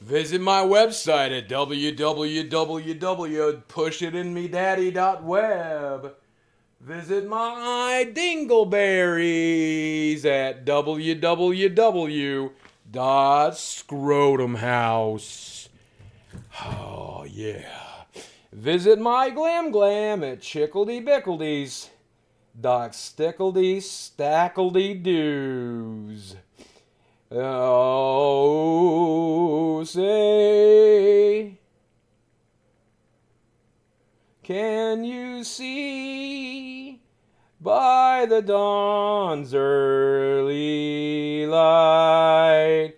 Visit my website at www.pushitinmedaddy.web. Visit my dingleberries at www.scrotumhouse. Oh, yeah. Visit my glam glam at chickledy-bickledies. Doc Stickledy Stackledy Doos. Oh, say, can you see by the dawn's early light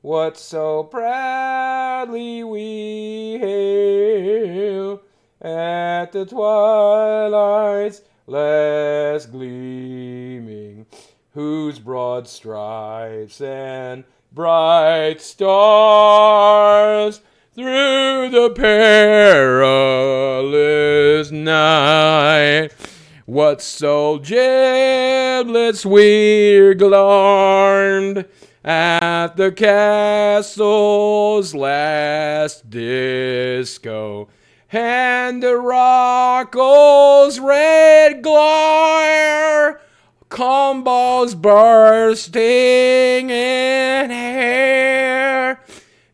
what so proudly we hail at the twilight's last gleaming, whose broad stripes and bright stars through the perilous night, what so giblets we glarned at the castle's last disco, and the rockle's red glare, combos bursting in air,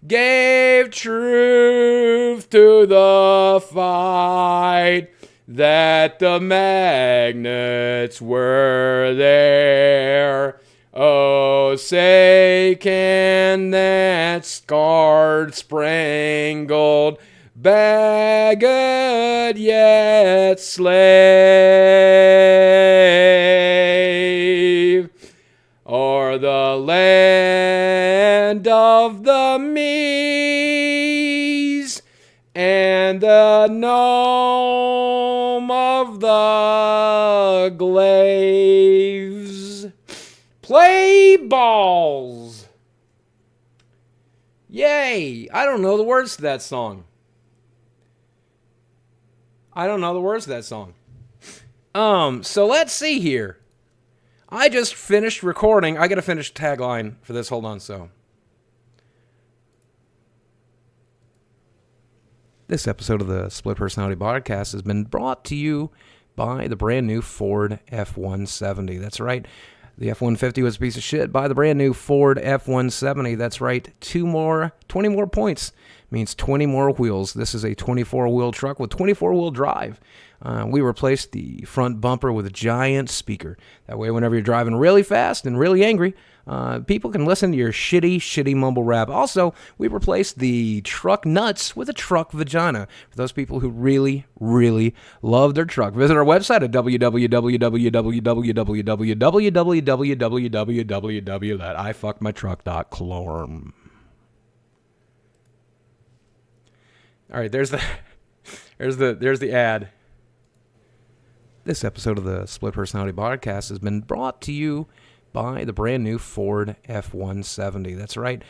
gave truth to the fight that the magnets were there. Oh, say, can that scarred, sprangled bagged yet slave o'er the land of the Mees and the gnome of the glaives play balls. Yay! I don't know the words to that song. So let's see here. I just finished recording. I gotta finish tagline for this. Hold on, so. This episode of the Split Personality Podcast has been brought to you by the brand new Ford F-170. That's right. The F-150 was a piece of shit. Buy the brand new Ford F-170. That's right. 20 more points means 20 more wheels. This is a 24-wheel truck with 24-wheel drive. We replaced the front bumper with a giant speaker. That way, whenever you're driving really fast and really angry, people can listen to your shitty mumble rap. Also, we replaced the truck nuts with a truck vagina for those people who really love their truck. Visit our website at www.ifuckmytruck.clorm. All right, there's the ad. This episode of the Split Personality Podcast has been brought to you by the brand new Ford F-170. That's right.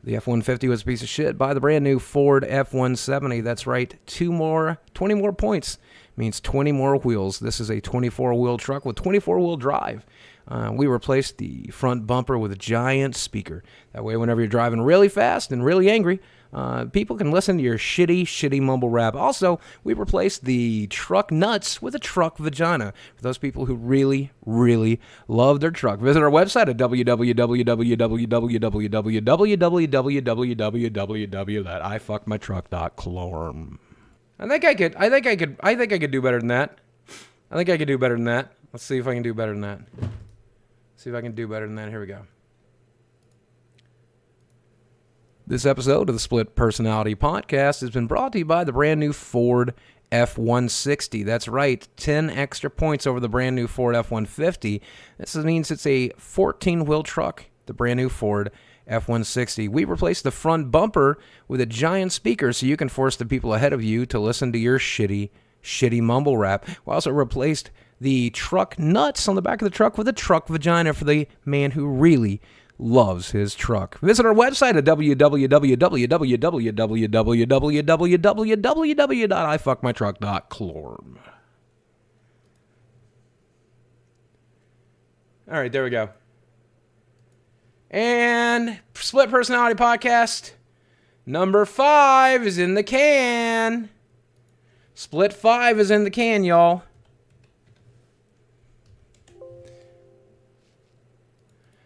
The F-150 was a piece of shit. Buy the brand new Ford F-170. That's right. 20 more points means 20 more wheels. This is a 24-wheel truck with 24-wheel drive. We replaced the front bumper with a giant speaker. That way, whenever you're driving really fast and really angry, people can listen to your shitty mumble rap. Also, we replaced the truck nuts with a truck vagina for those people who really love their truck. Visit our website at www.ifuckmytruck.clorm. I think I could do better than that. Let's see if I can do better than that. Here we go. This episode of the Split Personality Podcast has been brought to you by the brand new Ford F-160. That's right, 10 extra points over the brand new Ford F-150. This means it's a 14-wheel truck, the brand new Ford F-160. We replaced the front bumper with a giant speaker so you can force the people ahead of you to listen to your shitty mumble rap. We also replaced the truck nuts on the back of the truck with a truck vagina for the man who really loves his truck. Visit our website at www.ifuckmytruck.clorm. All right, there we go. And Split Personality Podcast. Number 5 is in the can. Split 5 is in the can, y'all.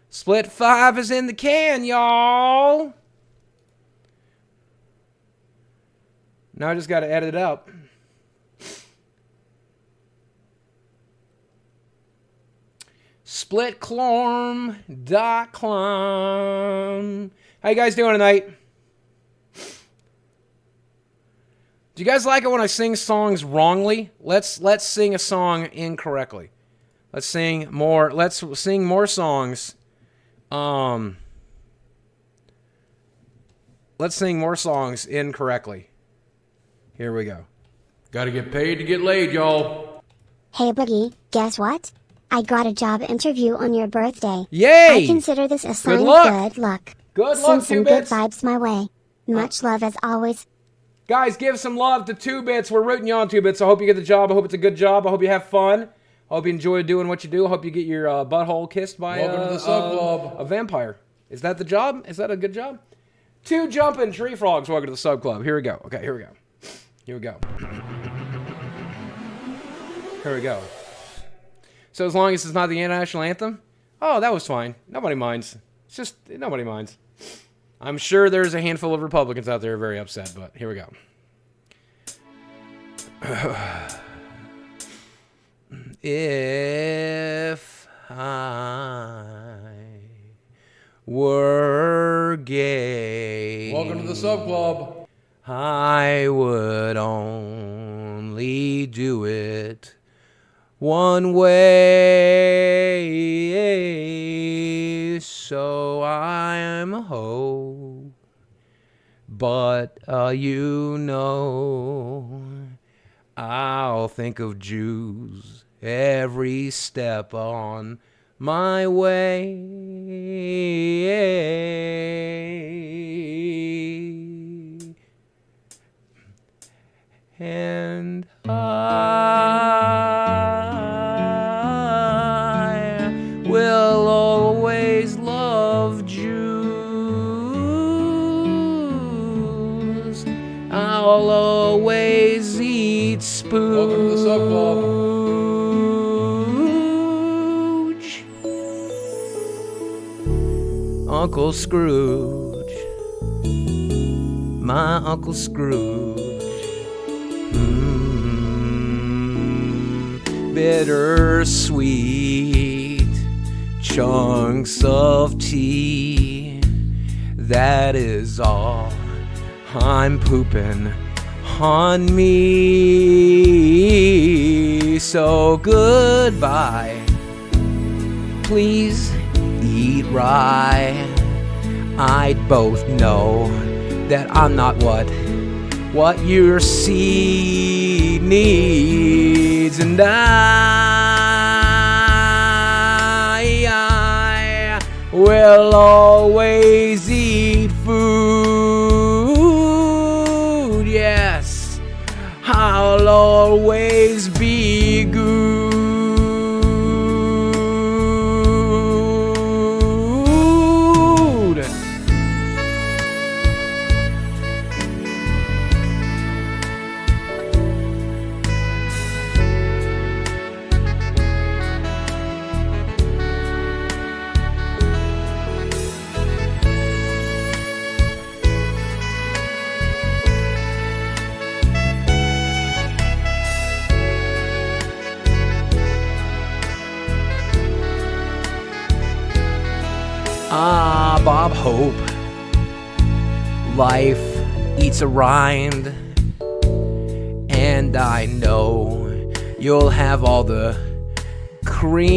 Split 5 is in the can, y'all. Now I just got to edit it up. Splitclorm.com. How you guys doing tonight? Do you guys like it when I sing songs wrongly? Let's sing a song incorrectly. Let's sing more songs. Let's sing more songs incorrectly. Here we go. Gotta get paid to get laid, y'all. Hey Boogie, guess what? I got a job interview on your birthday. Yay! I consider this a sign Good of luck. good luck. Good Send luck, some 2 good bits. vibes my way. Much love as always. Guys, give some love to 2 bits. We're rooting you on, 2 bits. I hope you get the job. I hope it's a good job. I hope you have fun. I hope you enjoy doing what you do. I hope you get your butthole kissed by Welcome to the sub club. A vampire. Is that the job? Is that a good job? 2 jumping tree frogs. Welcome to the sub club. Here we go. Okay, here we go. Here we go. Here we go. So as long as it's not the national anthem, oh, that was fine. Nobody minds. It's just, nobody minds. I'm sure there's a handful of Republicans out there very upset, but here we go. If I were gay, Welcome to the sub club. I would only do it one way, so I'm a hoe. But you know, I'll think of Jews every step on my way. And I will always love Jews. I'll always eat spooge. Welcome to the sub club. Uncle Scrooge, my Uncle Scrooge. Bittersweet chunks of tea. That is all I'm pooping on me. So goodbye. Please eat rye. I'd both know that I'm not what your seed needs, and I will always eat food. Yes, I'll always be good. Ah, Bob Hope, life eats a rind, and I know you'll have all the creams,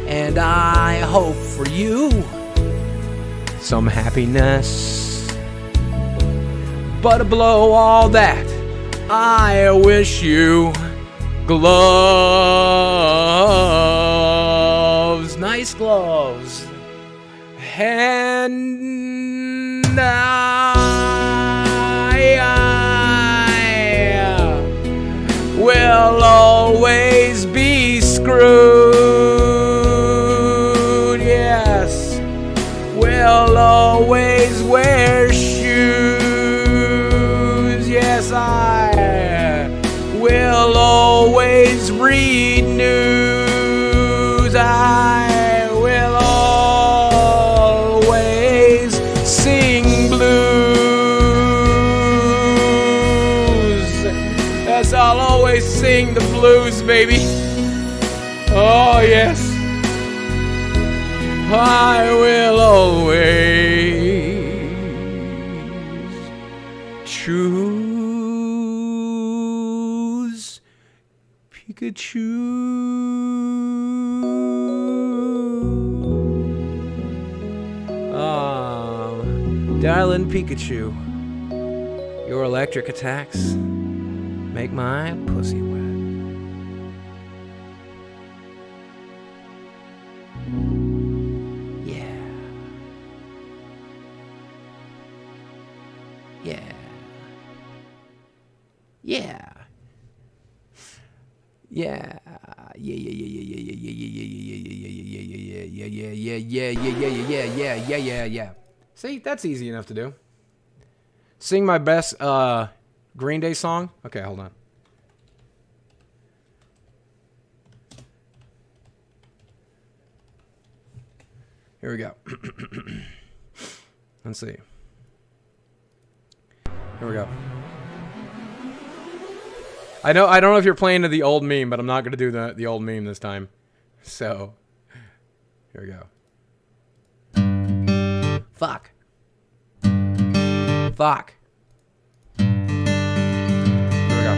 and I hope for you some happiness. But below all that, I wish you gloves, nice gloves, and I will always be screwed. Yes, will always always wear shoes. Yes, I will always read news. I will always sing blues. Yes, I'll always sing the blues, baby. Oh, yes. I will always choose Pikachu. Darling Pikachu, your electric attacks make my pussy wet. Yeah. See, that's easy enough to do. Sing my best Green Day song. Okay, hold on. Here we go. Let's see. Here we go. I don't know if you're playing to the old meme, but I'm not gonna do the old meme this time. So here we go. Fuck. Here we go.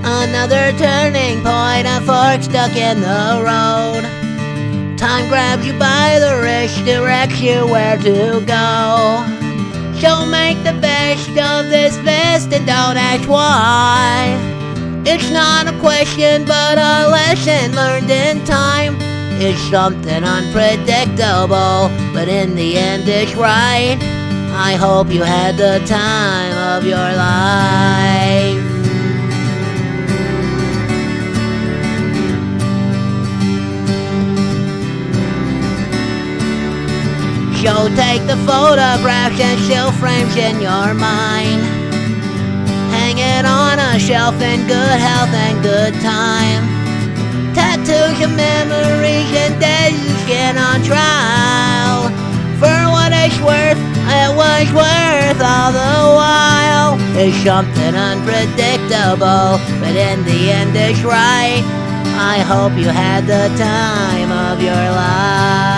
Another turning point, a fork stuck in the road. Time grabs you by the wrist, directs you where to go. So make the best of this best and don't ask why. It's not a question but a lesson learned in time. It's something unpredictable, but in the end it's right. I hope you had the time of your life. So take the photographs and still frames in your mind. Hang it on a shelf in good health and good time. Tattoos of memories and days you skin on trial. For what it's worth, it was worth all the while. It's something unpredictable, but in the end it's right. I hope you had the time of your life.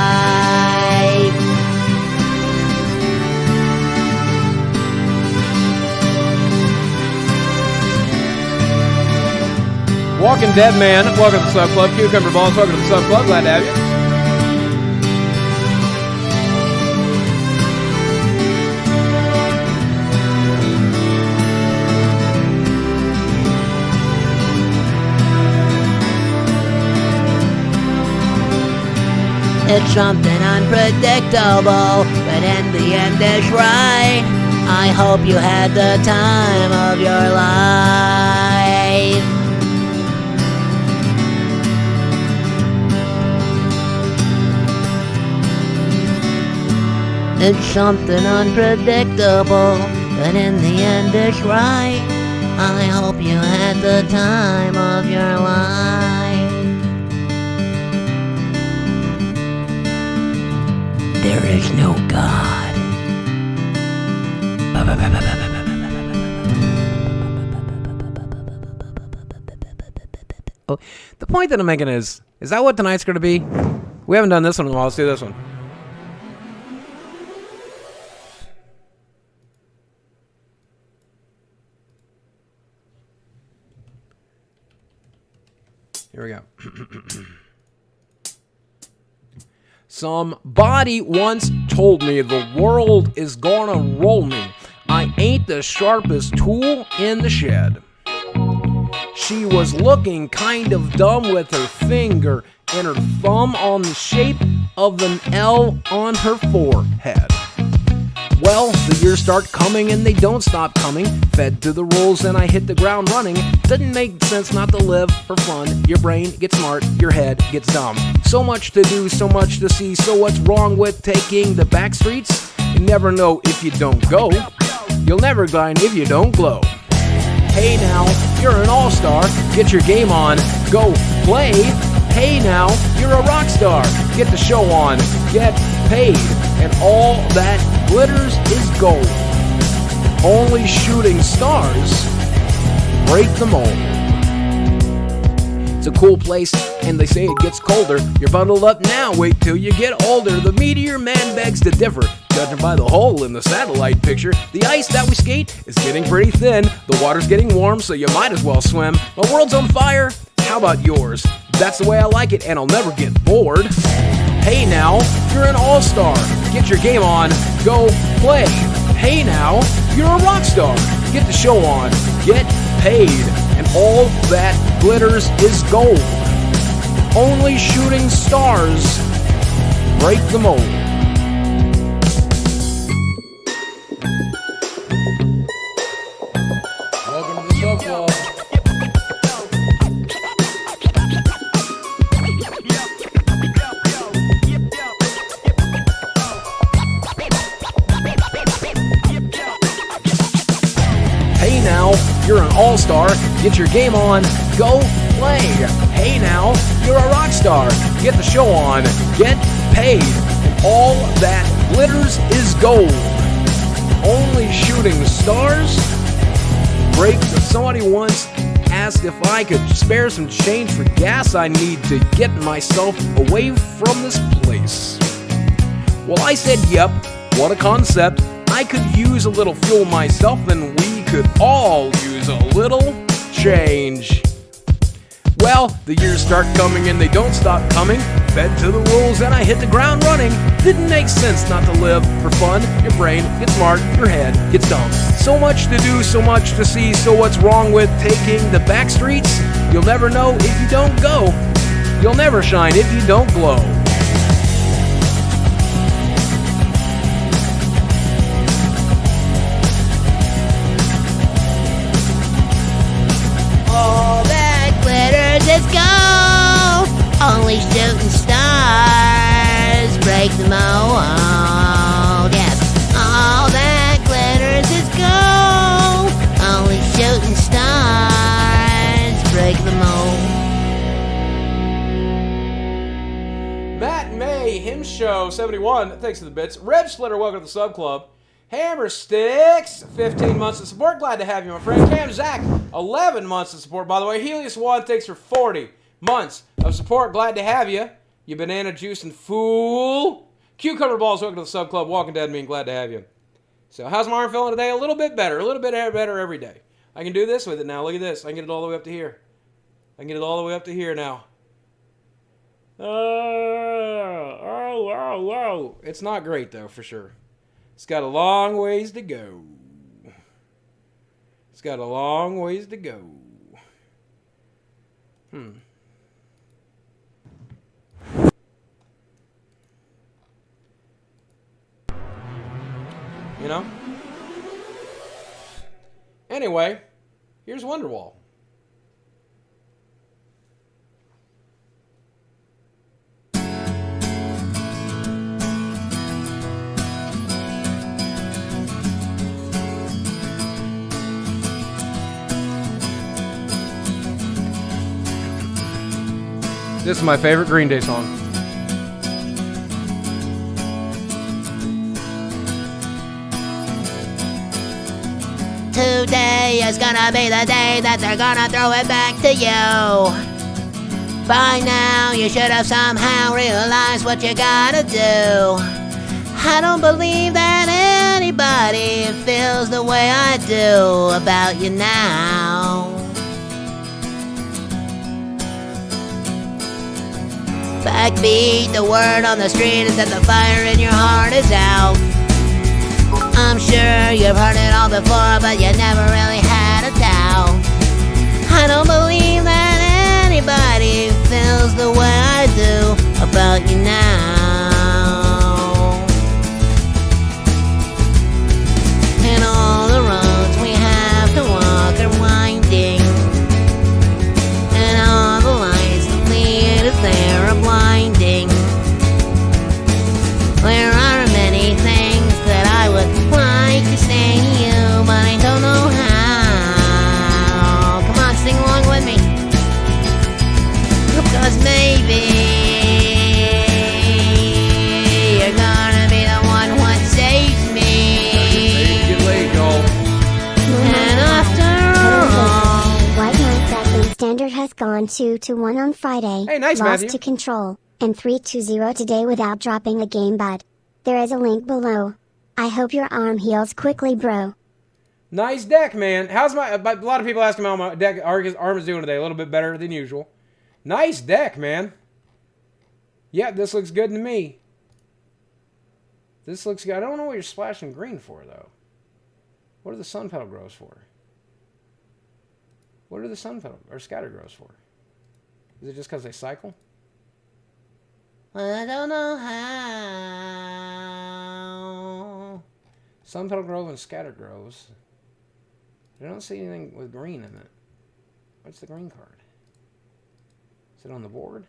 Walking Dead Man, welcome to the Sub Club. Cucumber Balls, welcome to the Sub Club. Glad to have you. It's something unpredictable, but in the end it's right. I hope you had the time of your life. It's something unpredictable, but in the end it's right. I hope you had the time of your life. There is no God. Oh, the point that I'm making is that what tonight's going to be? We haven't done this one in a while. Let's do this one. Here we go. Somebody once told me the world is gonna roll me. I ain't the sharpest tool in the shed. She was looking kind of dumb with her finger and her thumb on the shape of an L on her forehead. Well, the years start coming and they don't stop coming. Fed to the rules and I hit the ground running. Doesn't make sense not to live for fun. Your brain gets smart, your head gets dumb. So much to do, so much to see. So what's wrong with taking the back streets? You never know if you don't go. You'll never grind if you don't glow. Hey now, you're an all-star. Get your game on, go play. Hey now, you're a rock star. Get the show on, get paid. And all that glitters is gold. Only shooting stars break the mold. It's a cool place, and they say it gets colder. You're bundled up now, wait till you get older. The meteor man begs to differ. Judging by the hole in the satellite picture, the ice that we skate is getting pretty thin. The water's getting warm, so you might as well swim. My world's on fire, how about yours? That's the way I like it, and I'll never get bored. Hey now, you're an all-star. Get your game on, go play. Hey now, you're a rock star. Get the show on, get paid. And all that glitters is gold. Only shooting stars break the mold. Welcome to the Sub Club. Hey now, you're an all-star. Get your game on, go play. Hey now, you're a rock star. Get the show on, get paid. And all that glitters is gold. Only shooting stars break the... Somebody once asked if I could spare some change for gas I need to get myself away from this place. Well, I said, yep, what a concept. I could use a little fuel myself, and we could all use a little change. Well, the years start coming and they don't stop coming. Fed to the rules and I hit the ground running. Didn't make sense not to live for fun. Your brain gets smart, your head gets dumb. So much to do, so much to see. So what's wrong with taking the back streets? You'll never know if you don't go. You'll never shine if you don't glow. All that glitters is gold. Only shooting stars break the mold. Yes, all that glitters is gold. Only shooting stars break the mold. Matt May, Him Show 71, thanks for the bits. Reg Splitter, welcome to the Sub Club. Hammer Sticks, 15 months of support. Glad to have you, my friend. Cam Zach, 11 months of support. By the way, Helios One, thanks for 40 months of support. Glad to have you. You banana juice and fool. Cucumber Balls, welcome to the Sub Club. Walking Dead mean, glad to have you. So, how's my arm feeling today? A little bit better. A little bit better every day. I can do this with it now. Look at this. I can get it all the way up to here. I can get it all the way up to here now. Oh. It's not great, though, for sure. It's got a long ways to go. It's got a long ways to go. You know? Anyway, here's Wonderwall. This is my favorite Green Day song. Today is gonna be the day that they're gonna throw it back to you. By now, you should have somehow realized what you gotta do. I don't believe that anybody feels the way I do about you now. Backbeat, the word on the street is that the fire in your heart is out. I'm sure you've heard it all before, but you never really had a doubt. I don't believe that anybody feels the way I do about you now. Standard has gone 2-1 on Friday. Hey, nice, lost Matthew. to Control, and 3-0 today without dropping a game, bud. There is a link below. I hope your arm heals quickly, bro. Nice deck, man. How's my... A lot of people ask him how my deck arm is doing today. A little bit better than usual. Nice deck, man. Yeah, this looks good to me. This looks good. I don't know what you're splashing green for, though. What are the sun petal grows for? What are the sun petal or scatter grows for? Is it just because they cycle? I don't know how. Sun petal grove and scatter groves. I don't see anything with green in it. What's the green card? Is it on the board?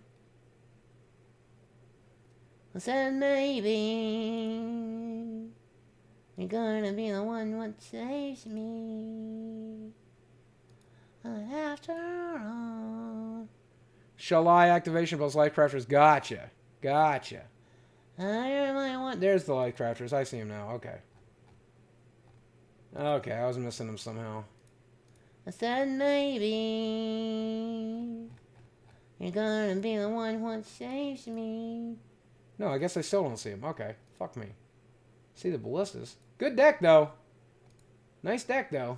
I said maybe you're gonna be the one what saves me. After all. Shall I activation plus life crafters? Gotcha. Gotcha. There's the life crafters. I see him now. Okay. Okay, I was missing him somehow. I said maybe you're gonna be the one what saves me. No, I guess I still don't see him. Okay. Fuck me. See the ballistas. Good deck, though. Nice deck, though.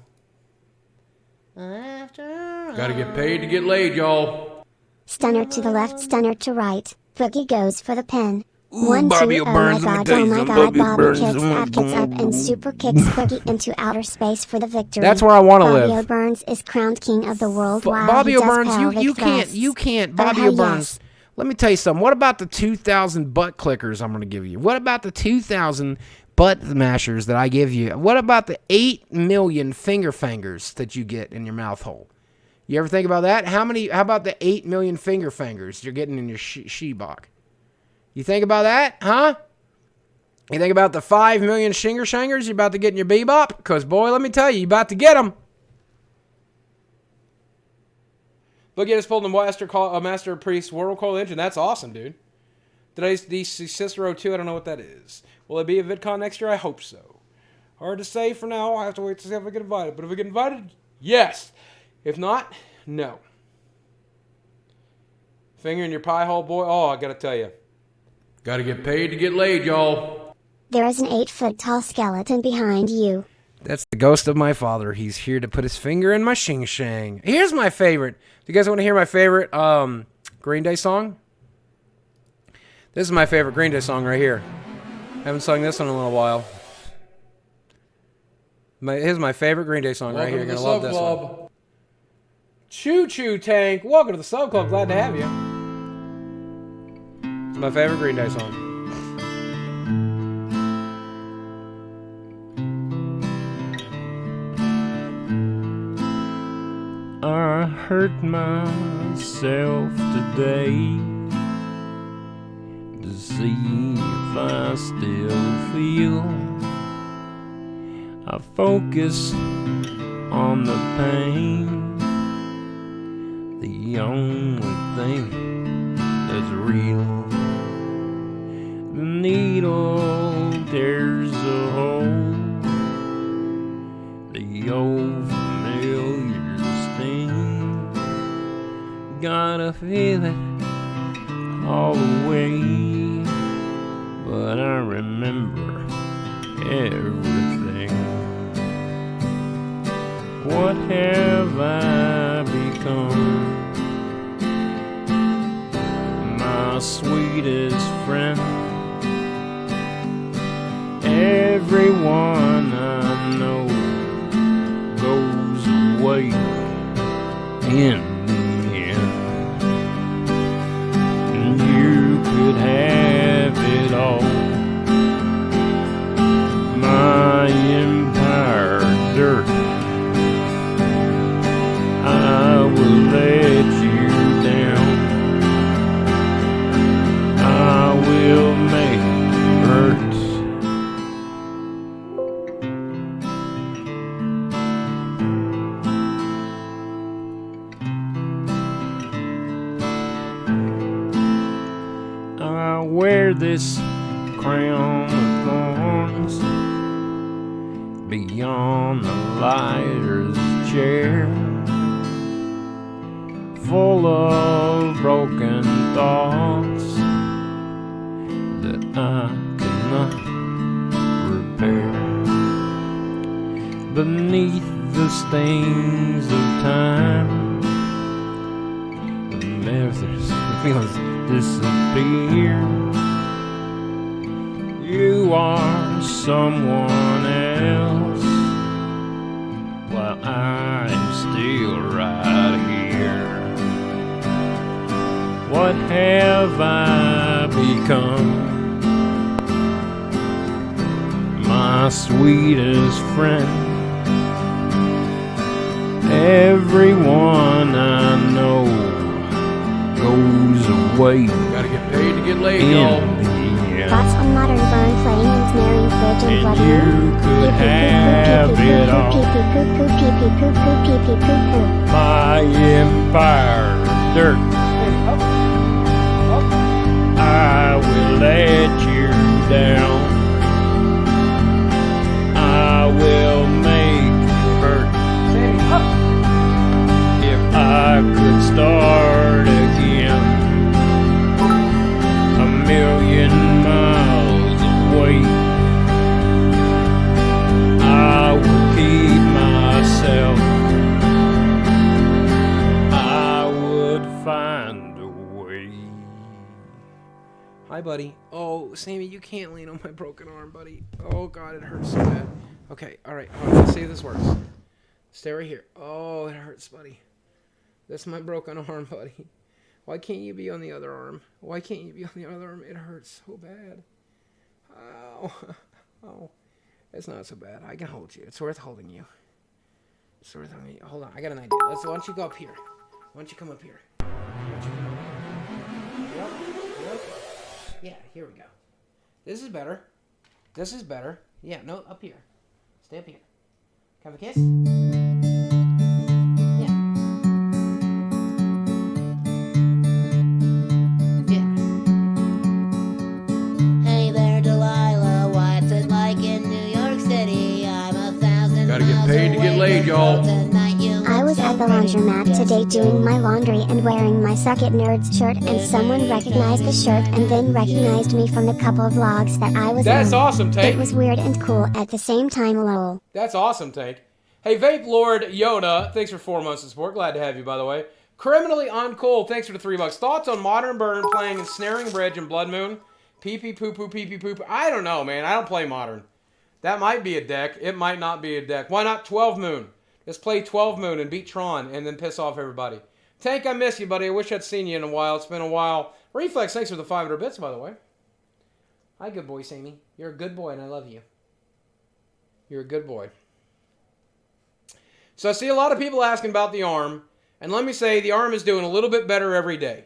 After all. Gotta get paid to get laid, y'all. Stunner to the left, stunner to right. Boogie goes for the pin. Ooh, 1, 2, Bobby oh Burns, my let god, me tell oh you my something. god, Bobby Bobby Burns, kicks, Ab kicks up, and super kicks Boogie into outer space for the victory. That's where I want to Bobby live. Burns is crowned king of the world while Bobby he does O'Burns, pelvic you thrusts. can't. Oh, Bobby hell O'Burns. yes. Let me tell you something. What about the 2,000 butt clickers I'm going to give you? What about the 2,000 butt mashers that I give you? What about the 8 million finger fingers that you get in your mouth hole? You ever think about that? How about the 8 million finger fingers you're getting in your she-bach? You think about that, huh? You think about the 5 million shinger shangers you're about to get in your bebop? Because, boy, let me tell you, you're about to get them. Boogie just pulled the Master Priest World Call Engine. That's awesome, dude. Did I see Cicero 2? I don't know what that is. Will it be a VidCon next year? I hope so. Hard to say for now. I'll have to wait to see if I get invited. But if I get invited, yes. If not, no. Finger in your pie hole, boy. Oh, I got to tell you. Gotta get paid to get laid, y'all. There is an 8-foot-tall skeleton behind you. That's the ghost of my father. He's here to put his finger in my shing shang. Here's my favorite. Do you guys want to hear my favorite Green Day song? This is my favorite Green Day song right here. Haven't sung this one in a little while. Here's my favorite Green Day song right here. You're going to love this one. Choo Choo Tank. Welcome to the Sub Club. Glad to have you. It's my favorite Green Day song. I hurt myself today to see if I still feel. I focus on the pain, the only thing that's real. The needle tears a hole, the old familiar sting. Gotta feel it all the way, but I remember everything. What have I become? My sweetest friend. Everyone I know goes away in the end. And you could have it all. My empire dirt. I will let you down. I will make it hurt. I wear this crown of thorns beyond the lighter's chair. full of broken thoughts that I cannot repair. Beneath the stains of time, the memories, the feelings disappear. You are someone else, while I'm still right here. What have I become? My sweetest friend. Everyone I know goes away. Gotta get paid to get laid, In y'all. the end. Thoughts on modern burn playing and snaring fridge and blood And you could have it all. My empire dirt. I will let you down. I will make you hurt. If I could start again, a million miles away, I will keep myself. I would find a way. Hi, buddy. Oh, Sammy, you can't lean on my broken arm, buddy. Oh, God, it hurts so bad. Okay, all right. Hold on. Let's see if this works. Stay right here. Oh, it hurts, buddy. That's my broken arm, buddy. Why can't you be on the other arm? Why can't you be on the other arm? It hurts so bad. Ow. Oh, it's not so bad. I can hold you. It's worth holding you. It's worth holding you. Hold on. I got an idea. Why don't you go up here? Why don't you come up here? Why don't you come up here? Yep. Yeah, here we go. This is better. This is better. Yeah, no, up here. Stay up here. Can I have a kiss? Yeah. Yeah. Hey there, Delilah. What's it like in New York City? I'm 1,000 Gotta get paid to get laid, y'all. I was at the laundromat today doing my laundry and wearing my Suck It Nerds shirt, and someone recognized the shirt and then recognized me from the couple of vlogs that I was That's on. awesome, Tank. It was weird and cool at the same time, lol. That's awesome, Tank. Hey, Vape Lord Yoda, thanks for 4 months of support. Glad to have you, by the way. Criminally Uncool, thanks for the $3. Thoughts on Modern Burn playing Ensnaring Bridge and Blood Moon? Pee pee poo poo pee pee poo poo. I don't know, man. I don't play Modern. That might be a deck. It might not be a deck. Why not 12 Moon? Just play 12 Moon and beat Tron and then piss off everybody. Tank, I miss you, buddy. I wish I'd seen you in a while. It's been a while. Reflex, thanks for the 500 bits, by the way. Hi, good boy, Sammy. You're a good boy, and I love you. You're a good boy. So I see a lot of people asking about the arm, and let me say the arm is doing a little bit better every day.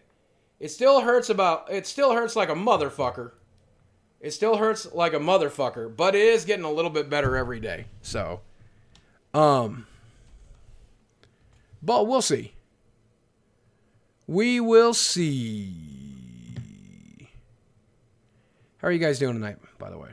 It still hurts like a motherfucker. It still hurts like a motherfucker, but it is getting a little bit better every day. So, but we'll see. We will see. How are you guys doing tonight, by the way?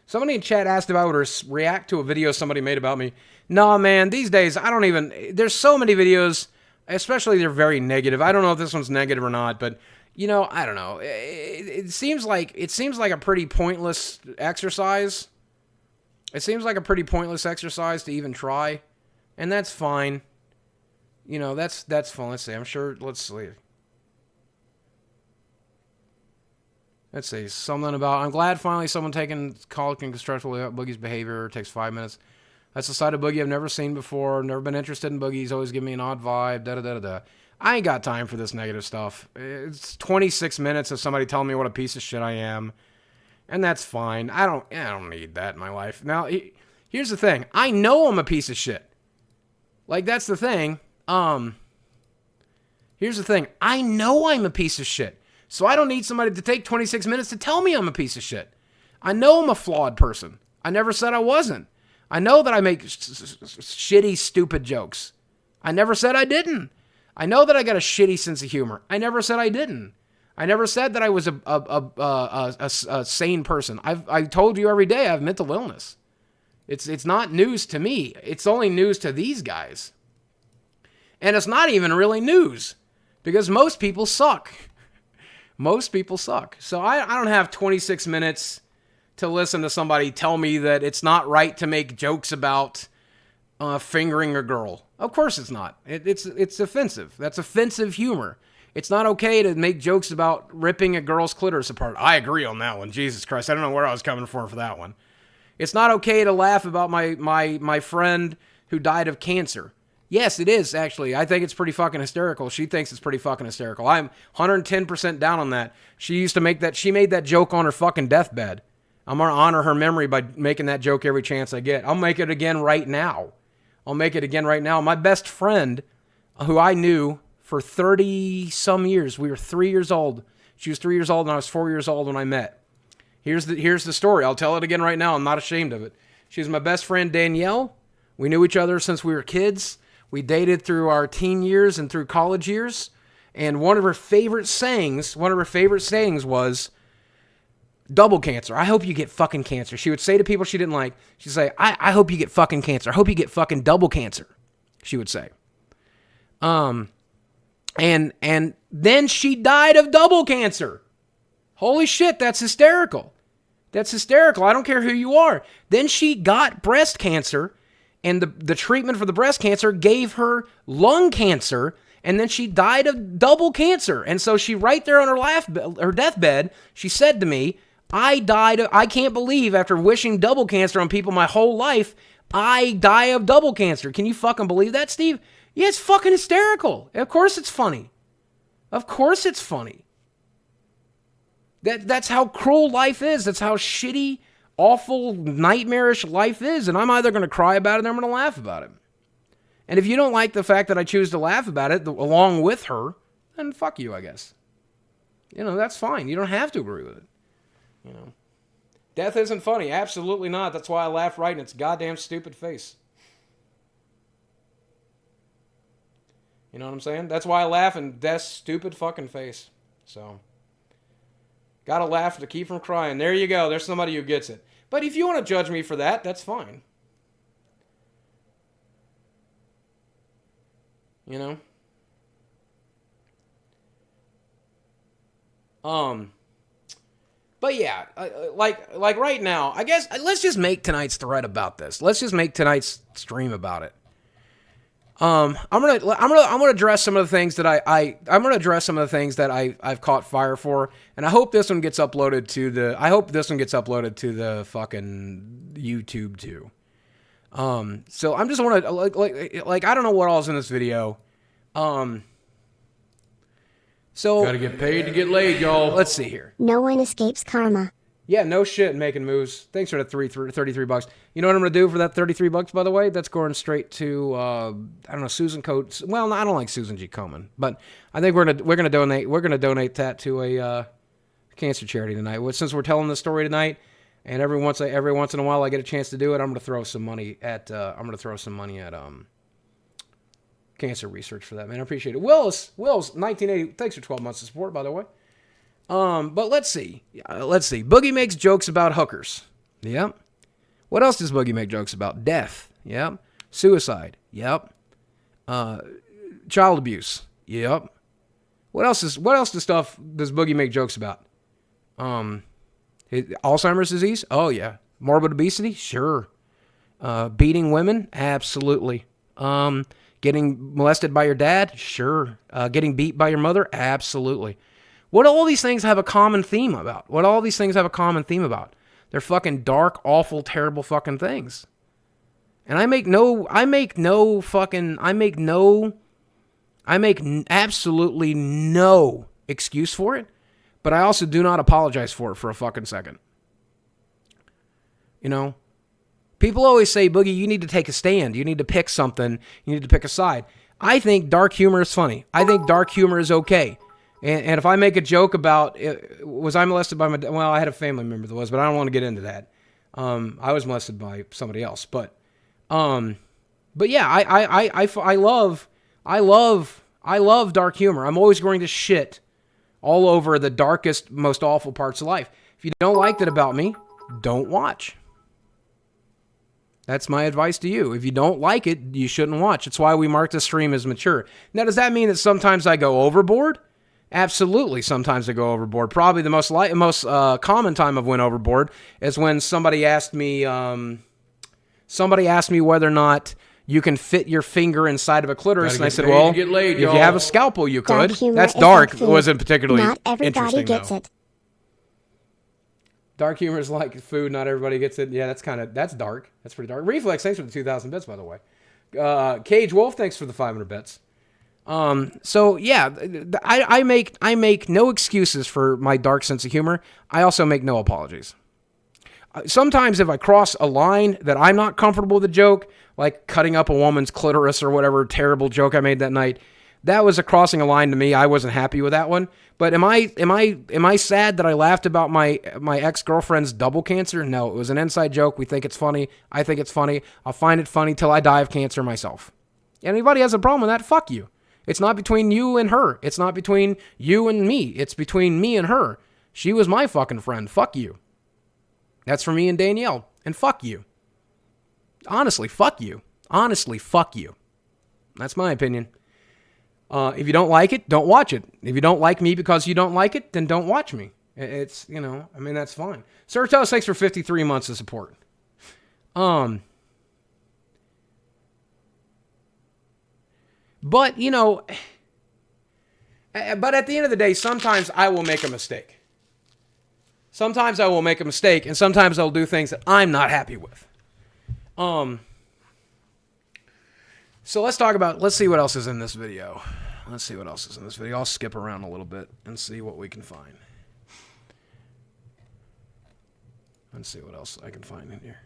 Somebody in chat asked if I would react to a video somebody made about me. Nah, man, these days, I don't even... There's so many videos, especially they're very negative. I don't know if this one's negative or not, but, you know, I don't know. It seems like a pretty pointless exercise. It seems like a pretty pointless exercise to even try, and that's fine. You know, that's fine. Let's see. I'm sure... Let's see. Let's see, something about, I'm glad finally someone taking call can constructively about Boogie's behavior. It takes 5 minutes. That's a side of Boogie I've never seen before. Never been interested in Boogie. He's always giving me an odd vibe. Da-da-da-da-da. I ain't got time for this negative stuff. It's 26 minutes of somebody telling me what a piece of shit I am. And that's fine. I don't need that in my life. Now, here's the thing. I know I'm a piece of shit. Like, that's the thing. Here's the thing. I know I'm a piece of shit. So I don't need somebody to take 26 minutes to tell me I'm a piece of shit. I know I'm a flawed person. I never said I wasn't. I know that I make shitty, stupid jokes. I never said I didn't. I know that I got a shitty sense of humor. I never said I didn't. I never said that I was a sane person. I told you every day I have mental illness. It's not news to me. It's only news to these guys. And it's not even really news because most people suck. Most people suck. So I don't have 26 minutes to listen to somebody tell me that it's not right to make jokes about fingering a girl. Of course it's not. It's offensive. That's offensive humor. It's not okay to make jokes about ripping a girl's clitoris apart. I agree on that one. Jesus Christ, I don't know where I was coming from for that one. It's not okay to laugh about my friend who died of cancer. Yes, it is, actually. I think it's pretty fucking hysterical. She thinks it's pretty fucking hysterical. I'm 110% down on that. She made that joke on her fucking deathbed. I'm going to honor her memory by making that joke every chance I get. I'll make it again right now. My best friend, who I knew for 30-some years, we were 3 years old. She was 3 years old and I was 4 years old when I met. Here's the story. I'll tell it again right now. I'm not ashamed of it. She was my best friend, Danielle. We knew each other since we were kids. We dated through our teen years and through college years. And one of her favorite sayings was, double cancer. I hope you get fucking cancer. She would say to people she didn't like, she'd say, I hope you get fucking cancer. I hope you get fucking double cancer, she would say. And then she died of double cancer. Holy shit, that's hysterical. That's hysterical. I don't care who you are. Then she got breast cancer, and the treatment for the breast cancer gave her lung cancer, and then she died of double cancer. And so she, right there on her deathbed, she said to me, I can't believe after wishing double cancer on people my whole life, I die of double cancer. Can you fucking believe that, Steve? Yeah, it's fucking hysterical. Of course it's funny. Of course it's funny. That's how cruel life is. That's how shitty, awful, nightmarish life is. And I'm either going to cry about it or I'm going to laugh about it. And if you don't like the fact that I choose to laugh about it along with her, then fuck you, I guess. That's fine. You don't have to agree with it. Death isn't funny. Absolutely not. That's why I laugh right in its goddamn stupid face. You know what I'm saying? That's why I laugh in death's stupid fucking face. So, gotta laugh to keep from crying. There you go. There's somebody who gets it. But if you want to judge me for that, that's fine. But yeah, like right now, I guess let's just make tonight's thread about this. Let's just make tonight's stream about it. I'm gonna address some of the things that I've caught fire for, and I hope this one gets uploaded to the fucking YouTube too. So I'm just want to like I don't know what all's in this video. So Gotta get paid to get laid, y'all. Let's see here. No one escapes karma. Yeah, no shit, making moves. Thanks for that $33. You know what I'm going to do for that $33, by the way? That's going straight to, I don't know, Susan Coates. Well, no, I don't like Susan G. Komen, but I think we're gonna donate that to a cancer charity tonight. Since we're telling this story tonight, and every once in a while I get a chance to do it, I'm going to throw some money at cancer research for that, man. I appreciate it. Will's 1980. Thanks for 12 months of support, by the way. But let's see. Boogie makes jokes about hookers. Yep. What else does Boogie make jokes about? Death. Yep. Suicide. Yep. Child abuse. Yep. What else does Boogie make jokes about? Alzheimer's disease? Oh yeah. Morbid obesity? Sure. Beating women? Absolutely. Getting molested by your dad? Sure. Getting beat by your mother? Absolutely. What do all these things have a common theme about? They're fucking dark, awful, terrible fucking things. And I make absolutely no excuse for it, but I also do not apologize for it for a fucking second. People always say, Boogie, you need to take a stand. You need to pick something. You need to pick a side. I think dark humor is funny. I think dark humor is okay. And if I make a joke about, was I molested by my dad? Well, I had a family member that was, but I don't want to get into that. I was molested by somebody else. But yeah, I love dark humor. I'm always going to shit all over the darkest, most awful parts of life. If you don't like that about me, don't watch. That's my advice to you. If you don't like it, you shouldn't watch. It's why we mark the stream as mature. Now, does that mean that sometimes I go overboard? Absolutely, sometimes I go overboard. Probably the most common time I've went overboard is when somebody asked me whether or not you can fit your finger inside of a clitoris, and I said, well, if you have a scalpel, you could. That's dark. It wasn't particularly Not everybody interesting, gets though. it. Dark humor is like food. Not everybody gets it. Yeah, that's dark. That's pretty dark. Reflex, thanks for the 2,000 bits, by the way. Cage Wolf, thanks for the 500 bits. So yeah, I make no excuses for my dark sense of humor. I also make no apologies. Sometimes if I cross a line that I'm not comfortable with a joke, like cutting up a woman's clitoris or whatever terrible joke I made that night, that was a crossing a line to me. I wasn't happy with that one. But am I sad that I laughed about my ex-girlfriend's double cancer? No, it was an inside joke. We think it's funny. I think it's funny. I'll find it funny till I die of cancer myself. Anybody has a problem with that? Fuck you. It's not between you and her. It's not between you and me. It's between me and her. She was my fucking friend. Fuck you. That's for me and Danielle. And fuck you. Honestly, fuck you. Honestly, fuck you. That's my opinion. If you don't like it, don't watch it. If you don't like me because you don't like it, then don't watch me. It's, that's fine. Sertos, thanks for 53 months of support. But, but at the end of the day, sometimes I will make a mistake. Sometimes I will make a mistake, and sometimes I'll do things that I'm not happy with. So let's see what else is in this video. I'll skip around a little bit and see what we can find. Let's see what else I can find in here.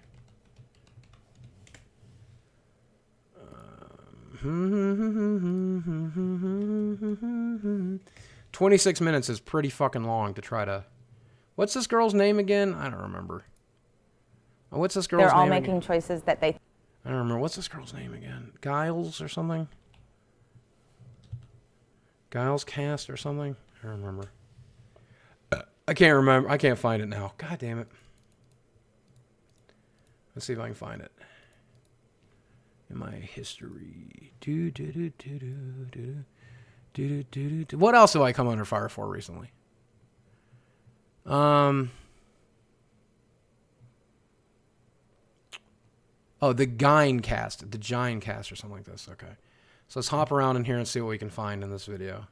26 minutes is pretty fucking long to try to... What's this girl's name again? I don't remember. What's this girl's name? They're all making choices that they... I don't remember. What's this girl's name again? Giles or something? Giles Cast or something? I don't remember. I can't remember. I can't find it now. God damn it. Let's see if I can find it. In my history. What else have I come under fire for recently? Oh, the Gynecast or something like this. Okay. So let's hop around in here and see what we can find in this video.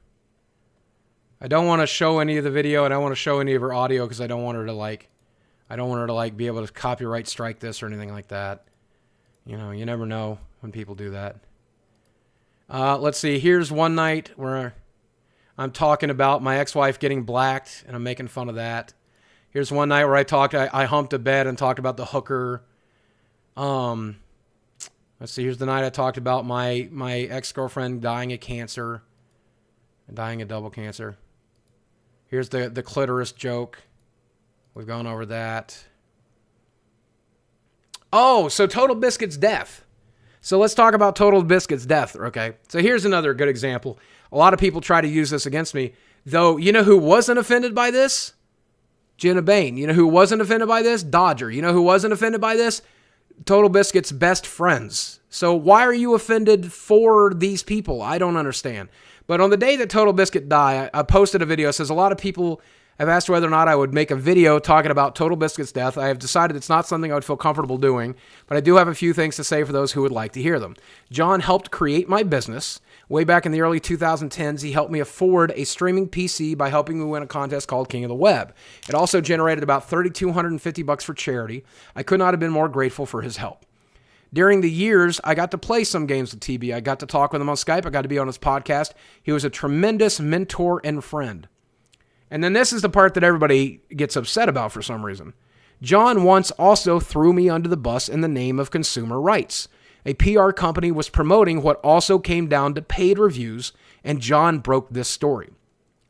I don't want to show any of the video. I don't want to show any of her audio because I don't want her to be able to copyright strike this or anything like that. You never know when people do that. Let's see. Here's one night where I'm talking about my ex-wife getting blacked, and I'm making fun of that. Here's one night where I humped a bed and talked about the hooker. Let's see. Here's the night I talked about my ex-girlfriend dying of cancer, dying of double cancer. Here's the clitoris joke. We've gone over that. Oh, so Total Biscuit's death. So let's talk about Total Biscuit's death, okay? So here's another good example. A lot of people try to use this against me, though. You know who wasn't offended by this? Jenna Bain. You know who wasn't offended by this? Dodger. You know who wasn't offended by this? Total Biscuit's best friends. So why are you offended for these people? I don't understand. But on the day that Total Biscuit died, I posted a video. It says a lot of people have asked whether or not I would make a video talking about Total Biscuit's death. I have decided it's not something I would feel comfortable doing, but I do have a few things to say for those who would like to hear them. John helped create my business. Way back in the early 2010s, he helped me afford a streaming PC by helping me win a contest called King of the Web. It also generated about $3,250 for charity. I could not have been more grateful for his help. During the years, I got to play some games with TB. I got to talk with him on Skype. I got to be on his podcast. He was a tremendous mentor and friend. And then this is the part that everybody gets upset about for some reason. John once also threw me under the bus in the name of consumer rights. A PR company was promoting what also came down to paid reviews, and John broke this story.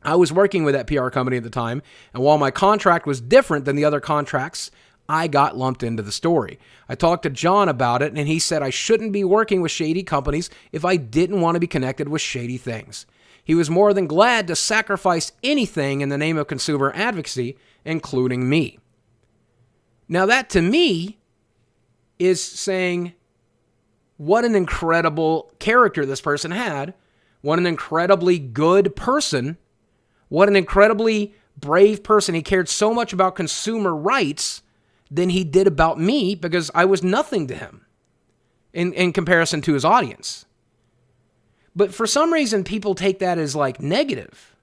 I was working with that PR company at the time, and while my contract was different than the other contracts, I got lumped into the story. I talked to John about it, and he said I shouldn't be working with shady companies if I didn't want to be connected with shady things. He was more than glad to sacrifice anything in the name of consumer advocacy, including me. Now that, to me, is saying what an incredible character this person had, what an incredibly good person, what an incredibly brave person. He cared so much about consumer rights than he did about me because I was nothing to him in comparison to his audience. But for some reason, people take that as like negative.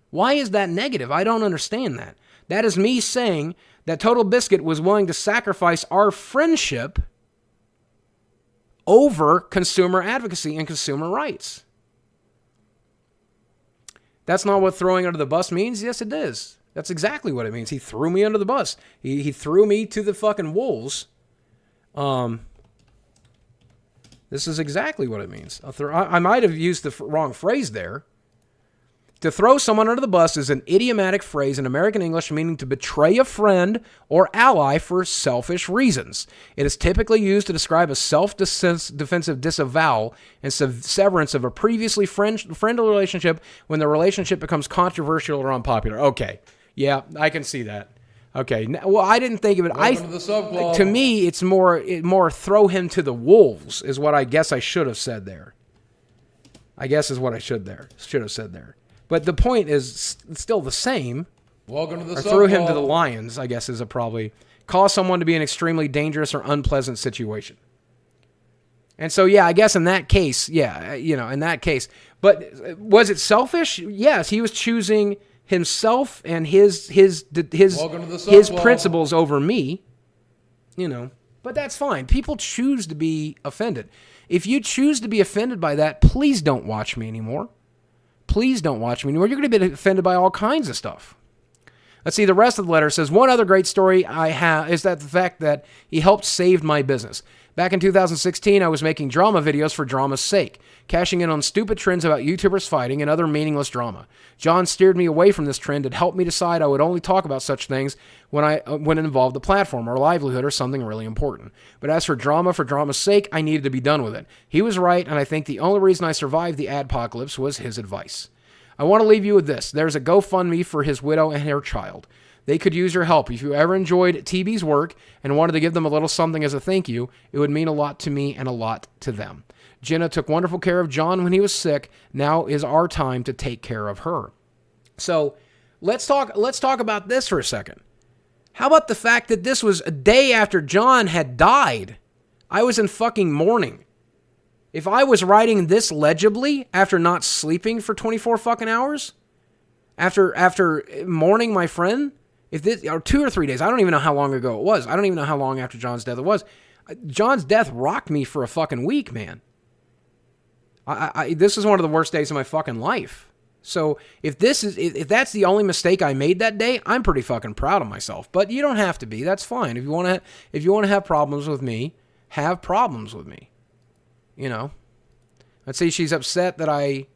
Why is that negative? I don't understand that. That is me saying that Total Biscuit was willing to sacrifice our friendship over consumer advocacy and consumer rights. That's not what throwing under the bus means? Yes, it is. That's exactly what it means. He threw me under the bus. He threw me to the fucking wolves. This is exactly what it means. I might have used the wrong phrase there. To throw someone under the bus is an idiomatic phrase in American English meaning to betray a friend or ally for selfish reasons. It is typically used to describe a self-defensive disavowal and severance of a previously friendly relationship when the relationship becomes controversial or unpopular. Okay, yeah, I can see that. Okay, well, I didn't think of it. To me, it's more throw him to the wolves is what I guess I should have said there. I guess is what I should have said there. But the point is still the same. Welcome to the or threw him to the lions, I guess, is a probably cause someone to be in an extremely dangerous or unpleasant situation. And so, yeah, I guess in that case, in that case. But was it selfish? Yes, he was choosing himself and his principles over me. But that's fine. People choose to be offended. If you choose to be offended by that, please don't watch me anymore. Please don't watch me anymore. You're going to be offended by all kinds of stuff. Let's see, the rest of the letter says, one other great story I have is that the fact that he helped save my business. Back in 2016, I was making drama videos for drama's sake, cashing in on stupid trends about YouTubers fighting and other meaningless drama. John steered me away from this trend and helped me decide I would only talk about such things when it involved the platform or livelihood or something really important. But as for drama's sake, I needed to be done with it. He was right, and I think the only reason I survived the adpocalypse was his advice. I want to leave you with this. There's a GoFundMe for his widow and her child. They could use your help. If you ever enjoyed TB's work and wanted to give them a little something as a thank you, it would mean a lot to me and a lot to them. Jenna took wonderful care of John when he was sick. Now is our time to take care of her. So let's talk about this for a second. How about the fact that this was a day after John had died? I was in fucking mourning. If I was writing this legibly after not sleeping for 24 fucking hours, after mourning my friend, if this or 2 or 3 days, I don't even know how long ago it was. I don't even know how long after John's death it was. John's death rocked me for a fucking week, man. This is one of the worst days of my fucking life. So if that's the only mistake I made that day, I'm pretty fucking proud of myself. But you don't have to be. That's fine. If you want to have problems with me, have problems with me. Let's see. She's upset that I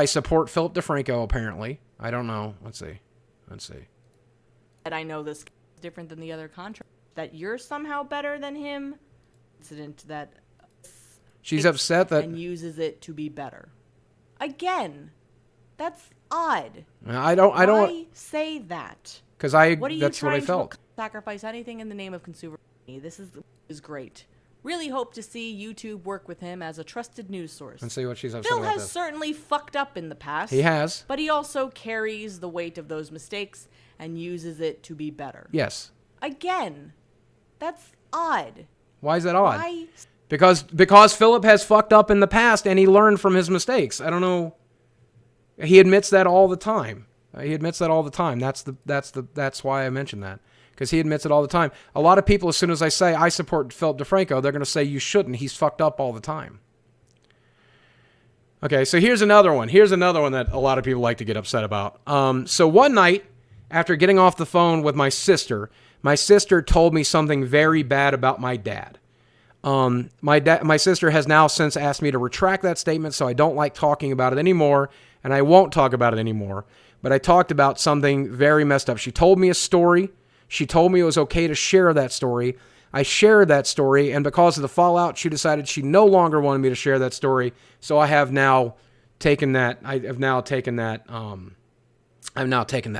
support Philip DeFranco, apparently. I don't know. Let's see. That I know this is different than the other contract. That you're somehow better than him. Incident that she's upset that and uses it to be better. Again, that's odd. I don't Why say that? Because that's what I felt. To sacrifice anything in the name of consumer. This is great. Really hope to see YouTube work with him as a trusted news source. And see what she's upset Phil about has this. certainly fucked up in the past. He has. But he also carries the weight of those mistakes and uses it to be better. Yes. Again, that's odd. Why is that odd? Why? Because Philip has fucked up in the past and he learned from his mistakes. I don't know. He admits that all the time. That's why I mentioned that. Because he admits it all the time. A lot of people, as soon as I say I support Philip DeFranco, they're going to say you shouldn't. He's fucked up all the time. Okay, so here's another one. That a lot of people like to get upset about. So one night, after getting off the phone with my sister told me something very bad about my dad. My sister has now since asked me to retract that statement, so I don't like talking about it anymore, and I won't talk about it anymore. But I talked about something very messed up. She told me a story. She told me it was okay to share that story. I shared that story, and because of the fallout, she decided she no longer wanted me to share that story. So I have now taken that. I've now taken that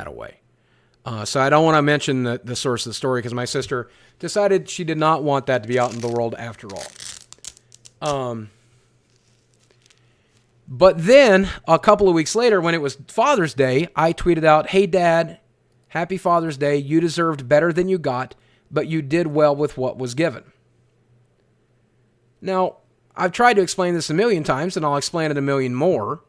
away. So I don't want to mention the source of the story because my sister decided she did not want that to be out in the world after all. But then a couple of weeks later, when it was Father's Day, I tweeted out, "Hey, Dad, happy Father's Day. You deserved better than you got, but you did well with what was given." Now, I've tried to explain this a million times, and I'll explain it a million more.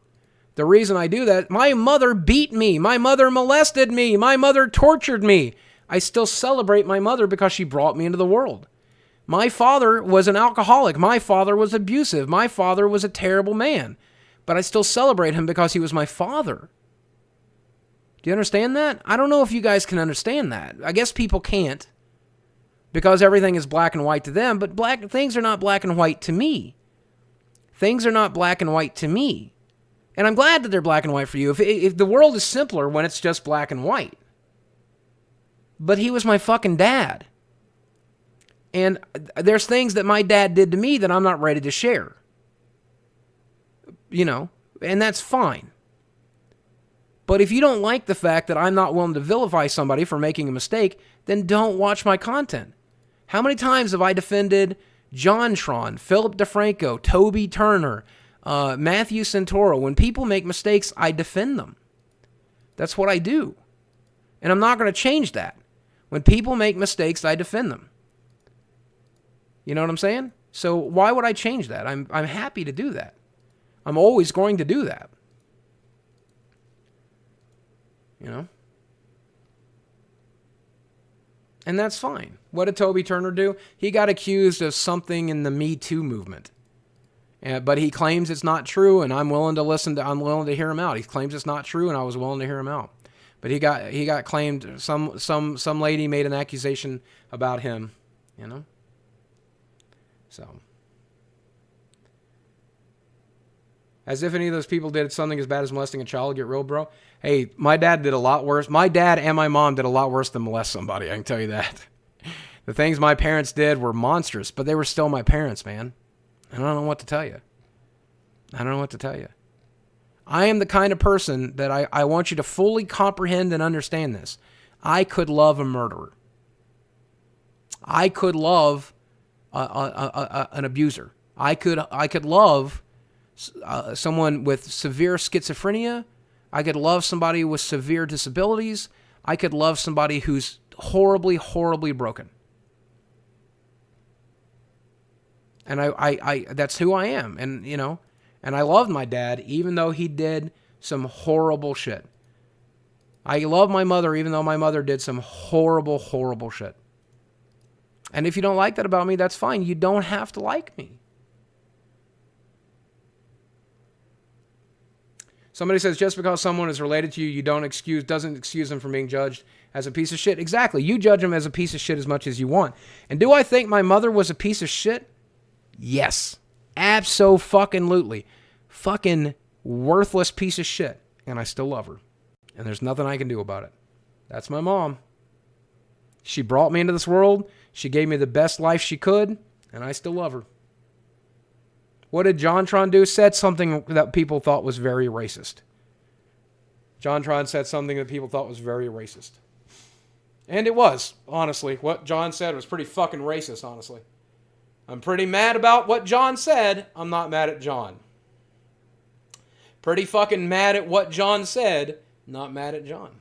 The reason I do that, my mother beat me. My mother molested me. My mother tortured me. I still celebrate my mother because she brought me into the world. My father was an alcoholic. My father was abusive. My father was a terrible man. But I still celebrate him because he was my father. Do you understand that? I don't know if you guys can understand that. I guess people can't because everything is black and white to them, but things are not black and white to me. Things are not black and white to me. And I'm glad that they're black and white for you. If the world is simpler when it's just black and white. But he was my fucking dad. And there's things that my dad did to me that I'm not ready to share. You know, and that's fine. But if you don't like the fact that I'm not willing to vilify somebody for making a mistake, then don't watch my content. How many times have I defended JonTron, Philip DeFranco, Toby Turner, Matthew Santoro? When people make mistakes, I defend them. That's what I do. And I'm not going to change that. When people make mistakes, I defend them. You know what I'm saying? So why would I change that? I'm happy to do that. I'm always going to do that. You know? And that's fine. What did Toby Turner do? He got accused of something in the Me Too movement. But he claims it's not true, and I'm willing to hear him out. He claims it's not true, and I was willing to hear him out. But he got claimed, some lady made an accusation about him, you know? So. As if any of those people did something as bad as molesting a child, get real, bro. Hey, my dad did a lot worse. My dad and my mom did a lot worse than molest somebody, I can tell you that. The things my parents did were monstrous, but they were still my parents, man. I don't know what to tell you. I am the kind of person that I want you to fully comprehend and understand this. I could love a murderer. I could love an abuser. I could love someone with severe schizophrenia. I could love somebody with severe disabilities. I could love somebody who's horribly, horribly broken. And I that's who I am. And, you know, and I loved my dad, even though he did some horrible shit. I love my mother, even though my mother did some horrible, horrible shit. And if you don't like that about me, that's fine. You don't have to like me. Somebody says, just because someone is related to you, doesn't excuse them from being judged as a piece of shit. Exactly. You judge them as a piece of shit as much as you want. And do I think my mother was a piece of shit? Yes. Abso-fucking-lutely. Fucking worthless piece of shit. And I still love her. And there's nothing I can do about it. That's my mom. She brought me into this world. She gave me the best life she could. And I still love her. What did JonTron do? Said something that people thought was very racist. JonTron said something that people thought was very racist. And it was, honestly. What John said was pretty fucking racist, honestly. I'm pretty mad about what John said. I'm not mad at John. Pretty fucking mad at what John said. Not mad at John.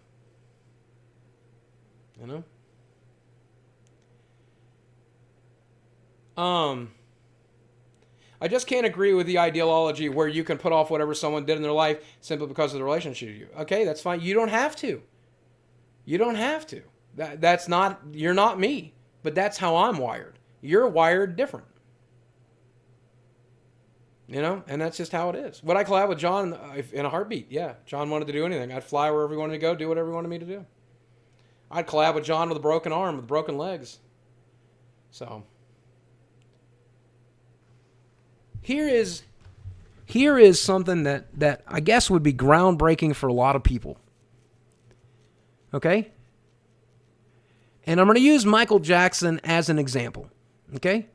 You know? I just can't agree with the ideology where you can put off whatever someone did in their life simply because of the relationship to you. Okay, that's fine. You don't have to. You don't have to. You're not me. But that's how I'm wired. You're wired different. You know, and that's just how it is. Would I collab with John in a heartbeat? Yeah. John wanted to do anything. I'd fly wherever he wanted to go, do whatever he wanted me to do. I'd collab with John with a broken arm, with broken legs. So... Here is something that I guess would be groundbreaking for a lot of people. Okay? And I'm going to use Michael Jackson as an example. Okay?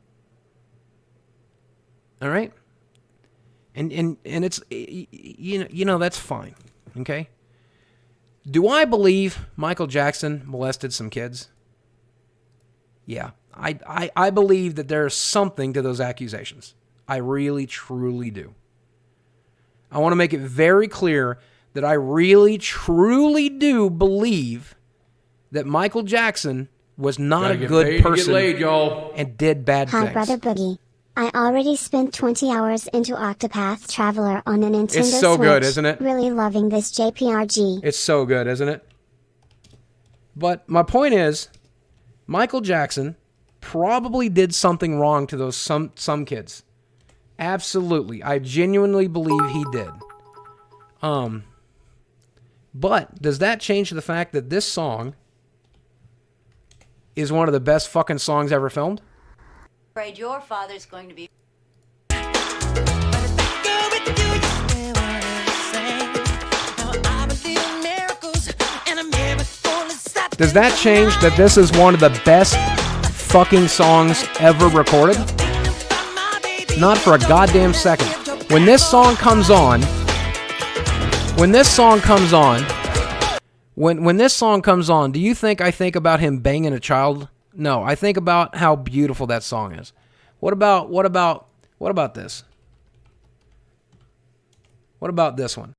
All right? And it's, you know, that's fine. Okay? Do I believe Michael Jackson molested some kids? Yeah. I believe that there's something to those accusations. I really, truly do. I want to make it very clear that I really, truly do believe that Michael Jackson was not a good person laid, y'all. and did bad Hi, things. Brother Boogie. I already spent 20 hours into Octopath Traveler on the Nintendo Switch. It's so good, isn't it? Really loving this JPRG. It's so good, isn't it? But my point is, Michael Jackson probably did something wrong to those some kids. Absolutely. I genuinely believe he did. But does that change the fact that this song is one of the best fucking songs ever filmed? Afraid your father's going to be. Does that change that this is one of the best fucking songs ever recorded? Not for a goddamn second. When this song comes on, when this song comes on, do you think I think about him banging a child? No, I think about how beautiful that song is. What about this? What about this one?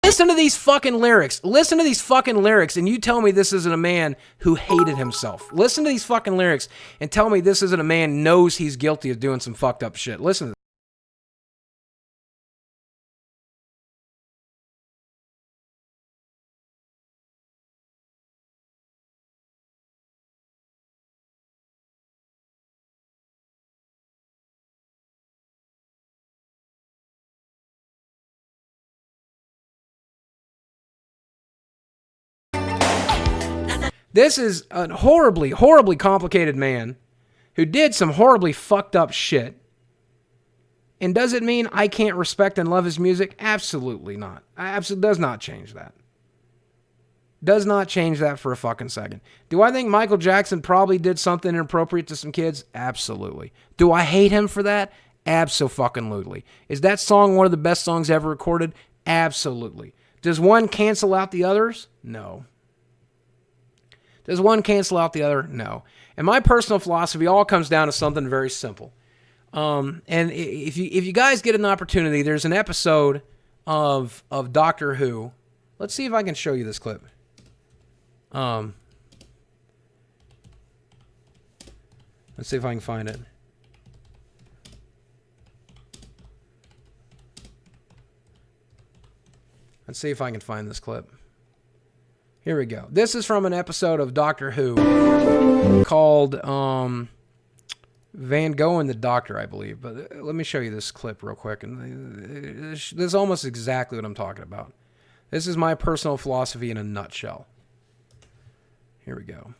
Listen to these fucking lyrics. Listen to these fucking lyrics, and you tell me this isn't a man who hated himself. Listen to these fucking lyrics and tell me this isn't a man who knows he's guilty of doing some fucked up shit. Listen to this. This is a horribly, horribly complicated man who did some horribly fucked up shit. And does it mean I can't respect and love his music? Absolutely not. Absolutely does not change that. Does not change that for a fucking second. Do I think Michael Jackson probably did something inappropriate to some kids? Absolutely. Do I hate him for that? Abso-fucking-lutely. Is that song one of the best songs ever recorded? Absolutely. Does one cancel out the others? No. Does one cancel out the other? No. And my personal philosophy all comes down to something very simple. And if you guys get an opportunity, there's an episode of Doctor Who. Let's see if I can show you this clip. Let's see if I can find it. Let's see if I can find this clip. Here we go. This is from an episode of Doctor Who called Van Gogh and the Doctor, I believe. But let me show you this clip real quick. And this is almost exactly what I'm talking about. This is my personal philosophy in a nutshell. Here we go.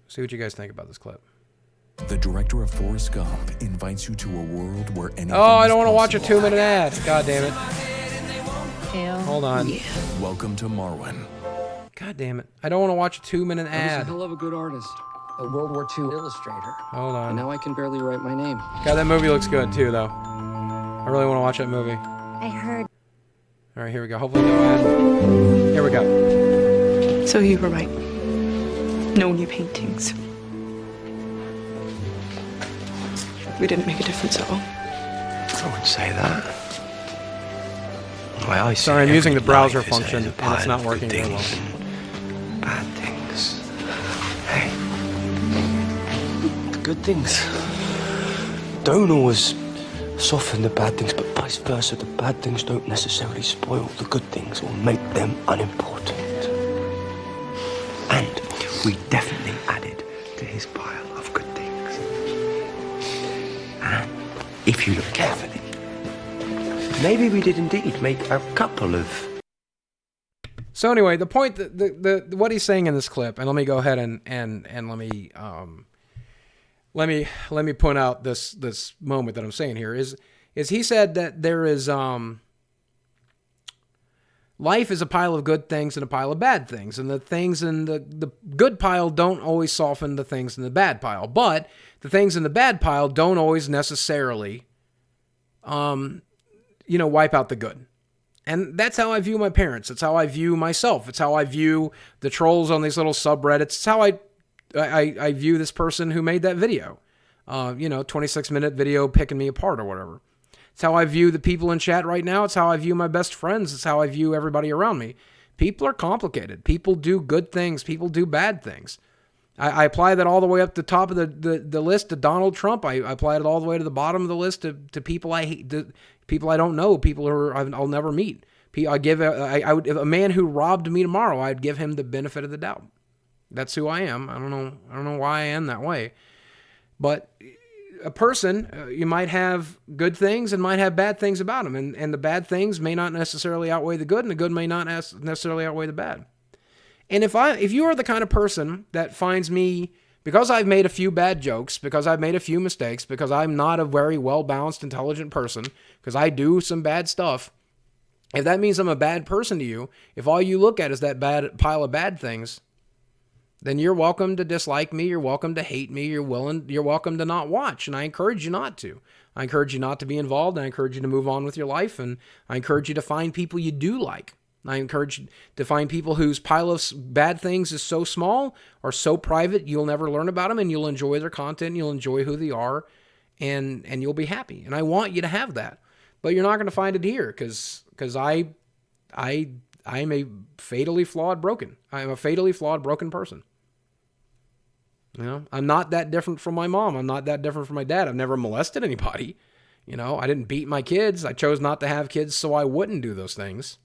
See what you guys think about this clip. The director of Forrest Gump invites you to a world where anything Oh, I don't is want to watch a possible. 2-minute ad. God damn it. Hold on. Welcome to Marwin. God damn it. I don't want to watch a 2-minute I was a ad. hell of a good artist, a World War II illustrator. Hold on. And now I can barely write my name. God, that movie looks good too, though. I really want to watch that movie. I heard. All right, here we go. Hopefully no ad. Here we go. So you were right. No new paintings. We didn't make a difference at all. I wouldn't say that. Well, Sorry, I'm using the browser function, and it's not working very well. Bad things. Hey. The good things Don't always soften the bad things, but vice versa. The bad things don't necessarily spoil the good things or make them unimportant. And we definitely added to his pile of good things. And if you look carefully, maybe we did indeed make a couple of... So anyway, the point that the what he's saying in this clip, and let me go ahead and let me point out this moment that I'm saying here is he said that there is life is a pile of good things and a pile of bad things, and the things in the good pile don't always soften the things in the bad pile, but the things in the bad pile don't always necessarily wipe out the good. And that's how I view my parents. It's how I view myself. It's how I view the trolls on these little subreddits. It's how I view this person who made that video. 26-minute video picking me apart or whatever. It's how I view the people in chat right now. It's how I view my best friends. It's how I view everybody around me. People are complicated. People do good things. People do bad things. I apply that all the way up the top of the list to Donald Trump. I apply it all the way to the bottom of the list to people I hate, people I don't know, people who I'll never meet. I would, if a man who robbed me tomorrow, I'd give him the benefit of the doubt. That's who I am. I don't know why I am that way. But a person, you might have good things and might have bad things about him. And the bad things may not necessarily outweigh the good, and the good may not necessarily outweigh the bad. And if you are the kind of person that finds me, because I've made a few bad jokes, because I've made a few mistakes, because I'm not a very well-balanced, intelligent person, because I do some bad stuff, if that means I'm a bad person to you, if all you look at is that bad pile of bad things, then you're welcome to dislike me, you're welcome to hate me, you're welcome to not watch, and I encourage you not to. I encourage you not to be involved, and I encourage you to move on with your life, and I encourage you to find people you do like. I encourage you to find people whose pile of bad things is so small or so private you'll never learn about them, and you'll enjoy their content, you'll enjoy who they are, and you'll be happy. And I want you to have that. But you're not going to find it here because I'm a fatally flawed broken. I'm a fatally flawed broken person. I'm not that different from my mom. I'm not that different from my dad. I've never molested anybody. I didn't beat my kids. I chose not to have kids so I wouldn't do those things.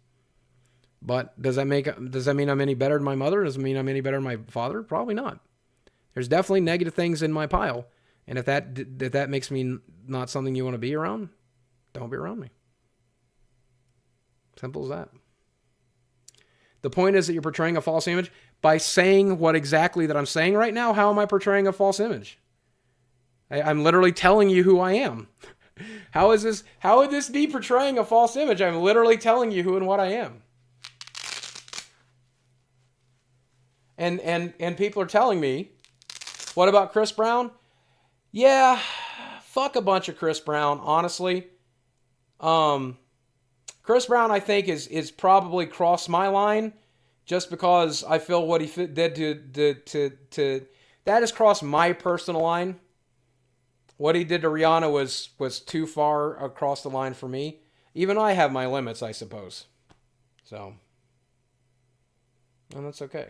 But does that mean I'm any better than my mother? Does it mean I'm any better than my father? Probably not. There's definitely negative things in my pile. And if that makes me not something you want to be around, don't be around me. Simple as that. The point is that you're portraying a false image. By saying what exactly that I'm saying right now, how am I portraying a false image? I'm literally telling you who I am. How would this be portraying a false image? I'm literally telling you who and what I am. And people are telling me, what about Chris Brown? Yeah, fuck a bunch of Chris Brown, honestly. Chris Brown, I think, is probably crossed my line just because I feel what he did to that has crossed my personal line. What he did to Rihanna was too far across the line for me. Even I have my limits, I suppose. So, and that's okay.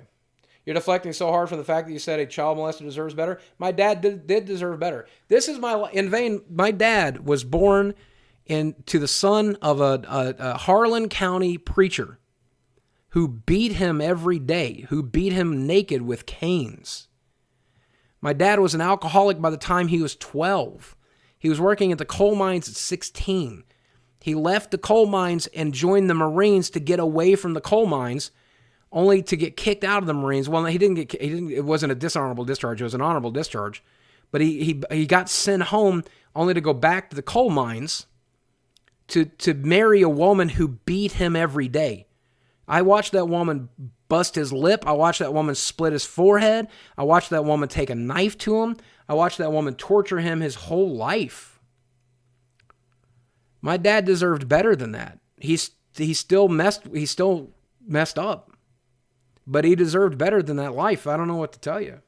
You're deflecting so hard from the fact that you said a child molester deserves better. My dad did deserve better. This is in vain. My dad was born to the son of a Harlan County preacher who beat him every day, who beat him naked with canes. My dad was an alcoholic by the time he was 12. He was working at the coal mines at 16. He left the coal mines and joined the Marines to get away from the coal mines, only to get kicked out of the Marines. Well, it wasn't a dishonorable discharge, it was an honorable discharge. But he got sent home only to go back to the coal mines to marry a woman who beat him every day. I watched that woman bust his lip. I watched that woman split his forehead. I watched that woman take a knife to him. I watched that woman torture him his whole life. My dad deserved better than that. He still messed up. But he deserved better than that life. I don't know what to tell you.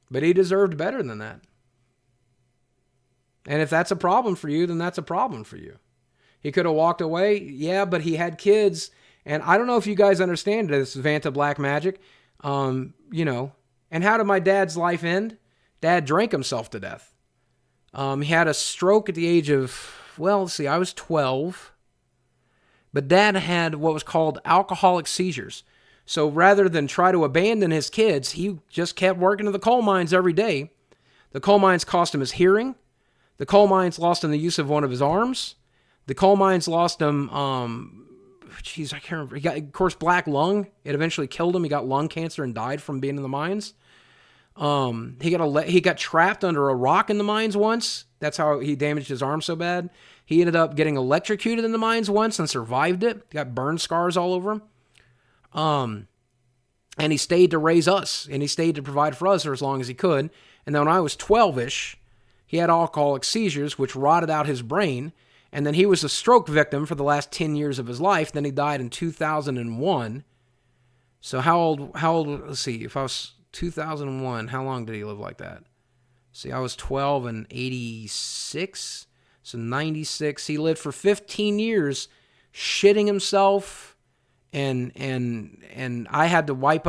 But he deserved better than that. And if that's a problem for you, then that's a problem for you. He could have walked away. Yeah, but he had kids. And I don't know if you guys understand this, Vanta Black Magic. And how did my dad's life end? Dad drank himself to death. He had a stroke at the age of, well, let's see, I was 12. But Dad had what was called alcoholic seizures. So rather than try to abandon his kids, he just kept working in the coal mines every day. The coal mines cost him his hearing. The coal mines lost him the use of one of his arms. The coal mines lost him, I can't remember. He got, of course, black lung. It eventually killed him. He got lung cancer and died from being in the mines. He got trapped under a rock in the mines once. That's how he damaged his arm so bad. He ended up getting electrocuted in the mines once and survived it. He got burn scars all over him. And he stayed to raise us, and he stayed to provide for us for as long as he could. And then when I was 12-ish, he had alcoholic seizures, which rotted out his brain. And then he was a stroke victim for the last 10 years of his life. Then he died in 2001. So how old, let's see, if I was 2001, how long did he live like that? See, I was 12 and 86, so 96. He lived for 15 years shitting himself, and I had to wipe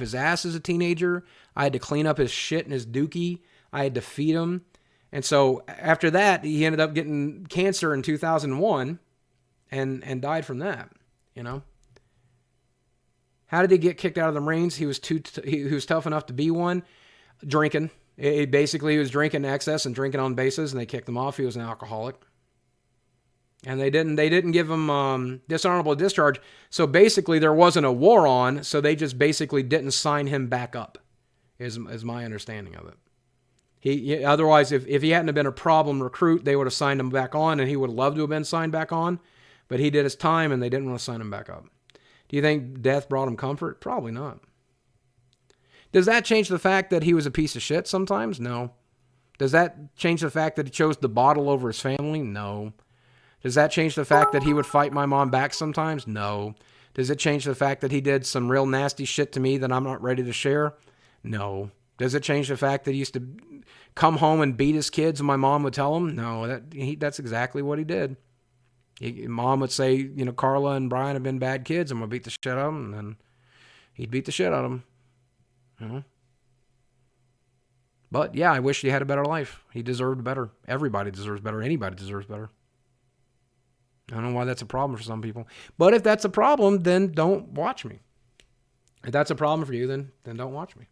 his ass as a teenager. I had to clean up his shit and his dookie. I had to feed him. And so after that, he ended up getting cancer in 2001 and died from that, you know. How did he get kicked out of the Marines? He was tough enough to be one. Drinking. He was drinking excess and drinking on bases, and they kicked him off. He was an alcoholic. And they didn't give him dishonorable discharge. So basically there wasn't a war on, so they just basically didn't sign him back up, is my understanding of it. Otherwise, if he hadn't have been a problem recruit, they would have signed him back on, and he would have loved to have been signed back on. But he did his time, and they didn't want to sign him back up. Do you think death brought him comfort? Probably not. Does that change the fact that he was a piece of shit sometimes? No. Does that change the fact that he chose the bottle over his family? No. Does that change the fact that he would fight my mom back sometimes? No. Does it change the fact that he did some real nasty shit to me that I'm not ready to share? No. Does it change the fact that he used to come home and beat his kids and my mom would tell him? No, that's exactly what he did. Mom would say, you know, Carla and Brian have been bad kids. I'm going to beat the shit out of them. And then he'd beat the shit out of them. You know? But yeah, I wish he had a better life. He deserved better. Everybody deserves better. Anybody deserves better. I don't know why that's a problem for some people. But if that's a problem, then don't watch me. If that's a problem for you, then don't watch me.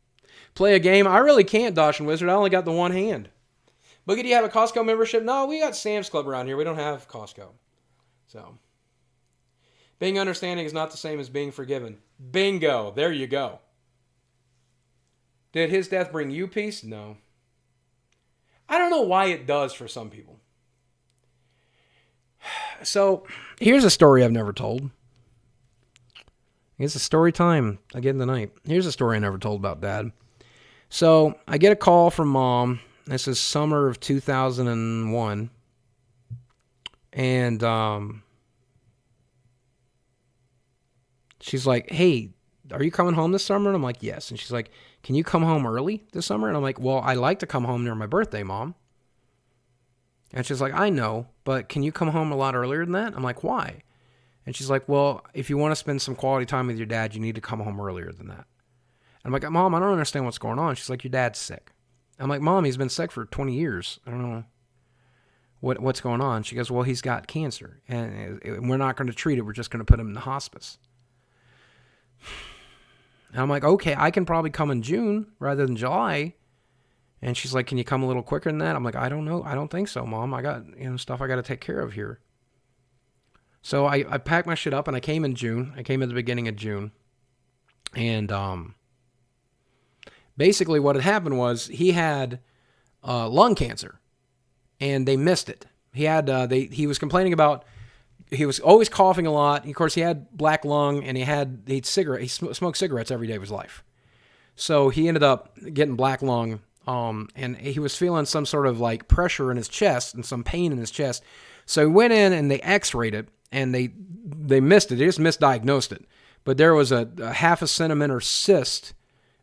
Play a game. I really can't, Dosh and Wizard. I only got the one hand. Boogie, do you have a Costco membership? No, we got Sam's Club around here. We don't have Costco. So, being understanding is not the same as being forgiven. Bingo. There you go. Did his death bring you peace? No. I don't know why it does for some people. So, here's a story I've never told. It's a story time again tonight. Here's a story I never told about Dad. So, I get a call from Mom. This is summer of 2001. And she's like, hey, are you coming home this summer? And I'm like, yes. And she's like, can you come home early this summer? And I'm like, well, I like to come home near my birthday, Mom. And she's like, I know, but can you come home a lot earlier than that? I'm like, why? And she's like, well, if you want to spend some quality time with your dad, you need to come home earlier than that. I'm like, Mom, I don't understand what's going on. She's like, your dad's sick. I'm like, Mom, he's been sick for 20 years. I don't know what's going on. She goes, well, he's got cancer, and we're not going to treat it. We're just going to put him in the hospice. And I'm like, okay, I can probably come in June rather than July. And she's like, can you come a little quicker than that? I'm like, I don't know. I don't think so, Mom. I got stuff I got to take care of here. So I packed my shit up and I came in June. I came at the beginning of June. And basically what had happened was he had lung cancer and they missed it. He had he was complaining about, he was always coughing a lot. Of course, he had black lung and he smoked cigarettes every day of his life. So he ended up getting black lung. And he was feeling some sort of like pressure in his chest and some pain in his chest. So he went in and they x-rayed it and they missed it. They just misdiagnosed it. But there was a half a centimeter cyst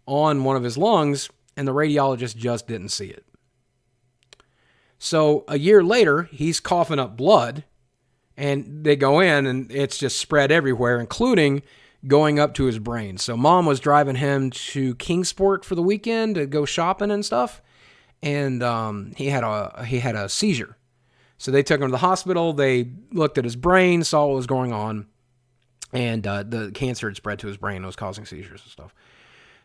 on one of his lungs and the radiologist just didn't see it. So a year later, he's coughing up blood and they go in and it's just spread everywhere, including going up to his brain. So Mom was driving him to Kingsport for the weekend to go shopping and stuff, and he had a seizure. So they took him to the hospital. They looked at his brain, saw what was going on, and the cancer had spread to his brain. It was causing seizures and stuff.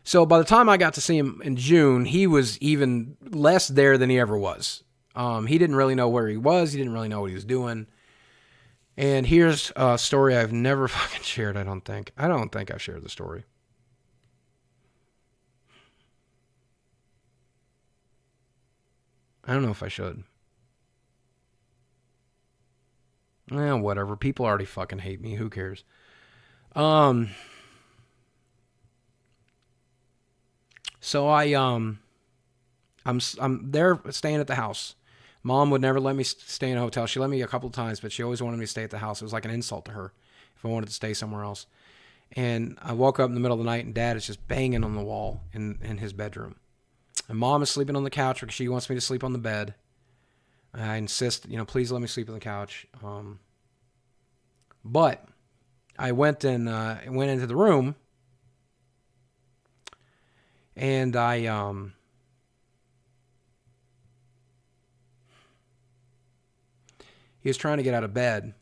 So by the time I got to see him in June, he was even less there than he ever was. He didn't really know where he was. He didn't really know what he was doing. And here's a story I've never fucking shared, I don't think. I don't think I've shared the story. I don't know if I should. Whatever. People already fucking hate me. Who cares? So I'm there staying at the house. Mom would never let me stay in a hotel. She let me a couple of times, but she always wanted me to stay at the house. It was like an insult to her if I wanted to stay somewhere else. And I woke up in the middle of the night, and Dad is just banging on the wall in his bedroom. And Mom is sleeping on the couch because she wants me to sleep on the bed. I insist, please let me sleep on the couch. But I went into the room, and he was trying to get out of bed,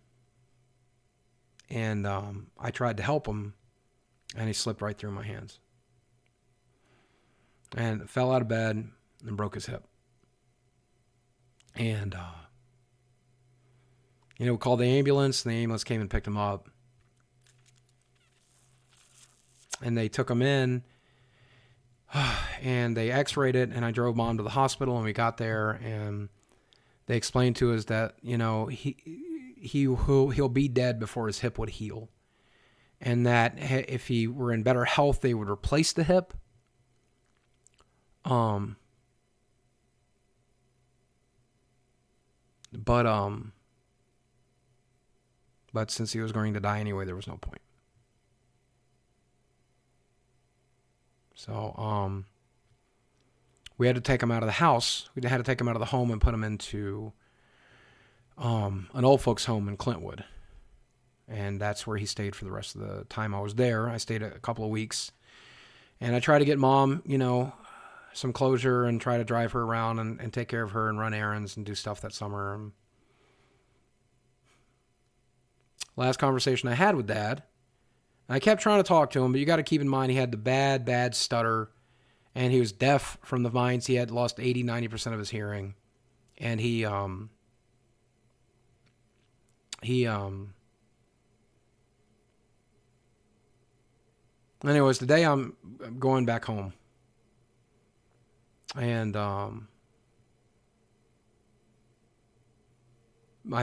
and I tried to help him, and he slipped right through my hands. And fell out of bed and broke his hip. And, called the ambulance, and the ambulance came and picked him up. And they took him in, and they x-rayed it, and I drove Mom to the hospital, and we got there, and they explained to us that, he'll be dead before his hip would heal. And that if he were in better health, they would replace the hip. But since he was going to die anyway, there was no point. So, we had to take him out of the house. We had to take him out of the home and put him into an old folks home in Clintwood. And that's where he stayed for the rest of the time I was there. I stayed a couple of weeks. And I tried to get Mom, some closure and try to drive her around and take care of her and run errands and do stuff that summer. And last conversation I had with Dad, I kept trying to talk to him, but you got to keep in mind he had the bad stutter, and he was deaf from the vines. He had lost 80-90% of his hearing, and anyways, today I'm going back home. And I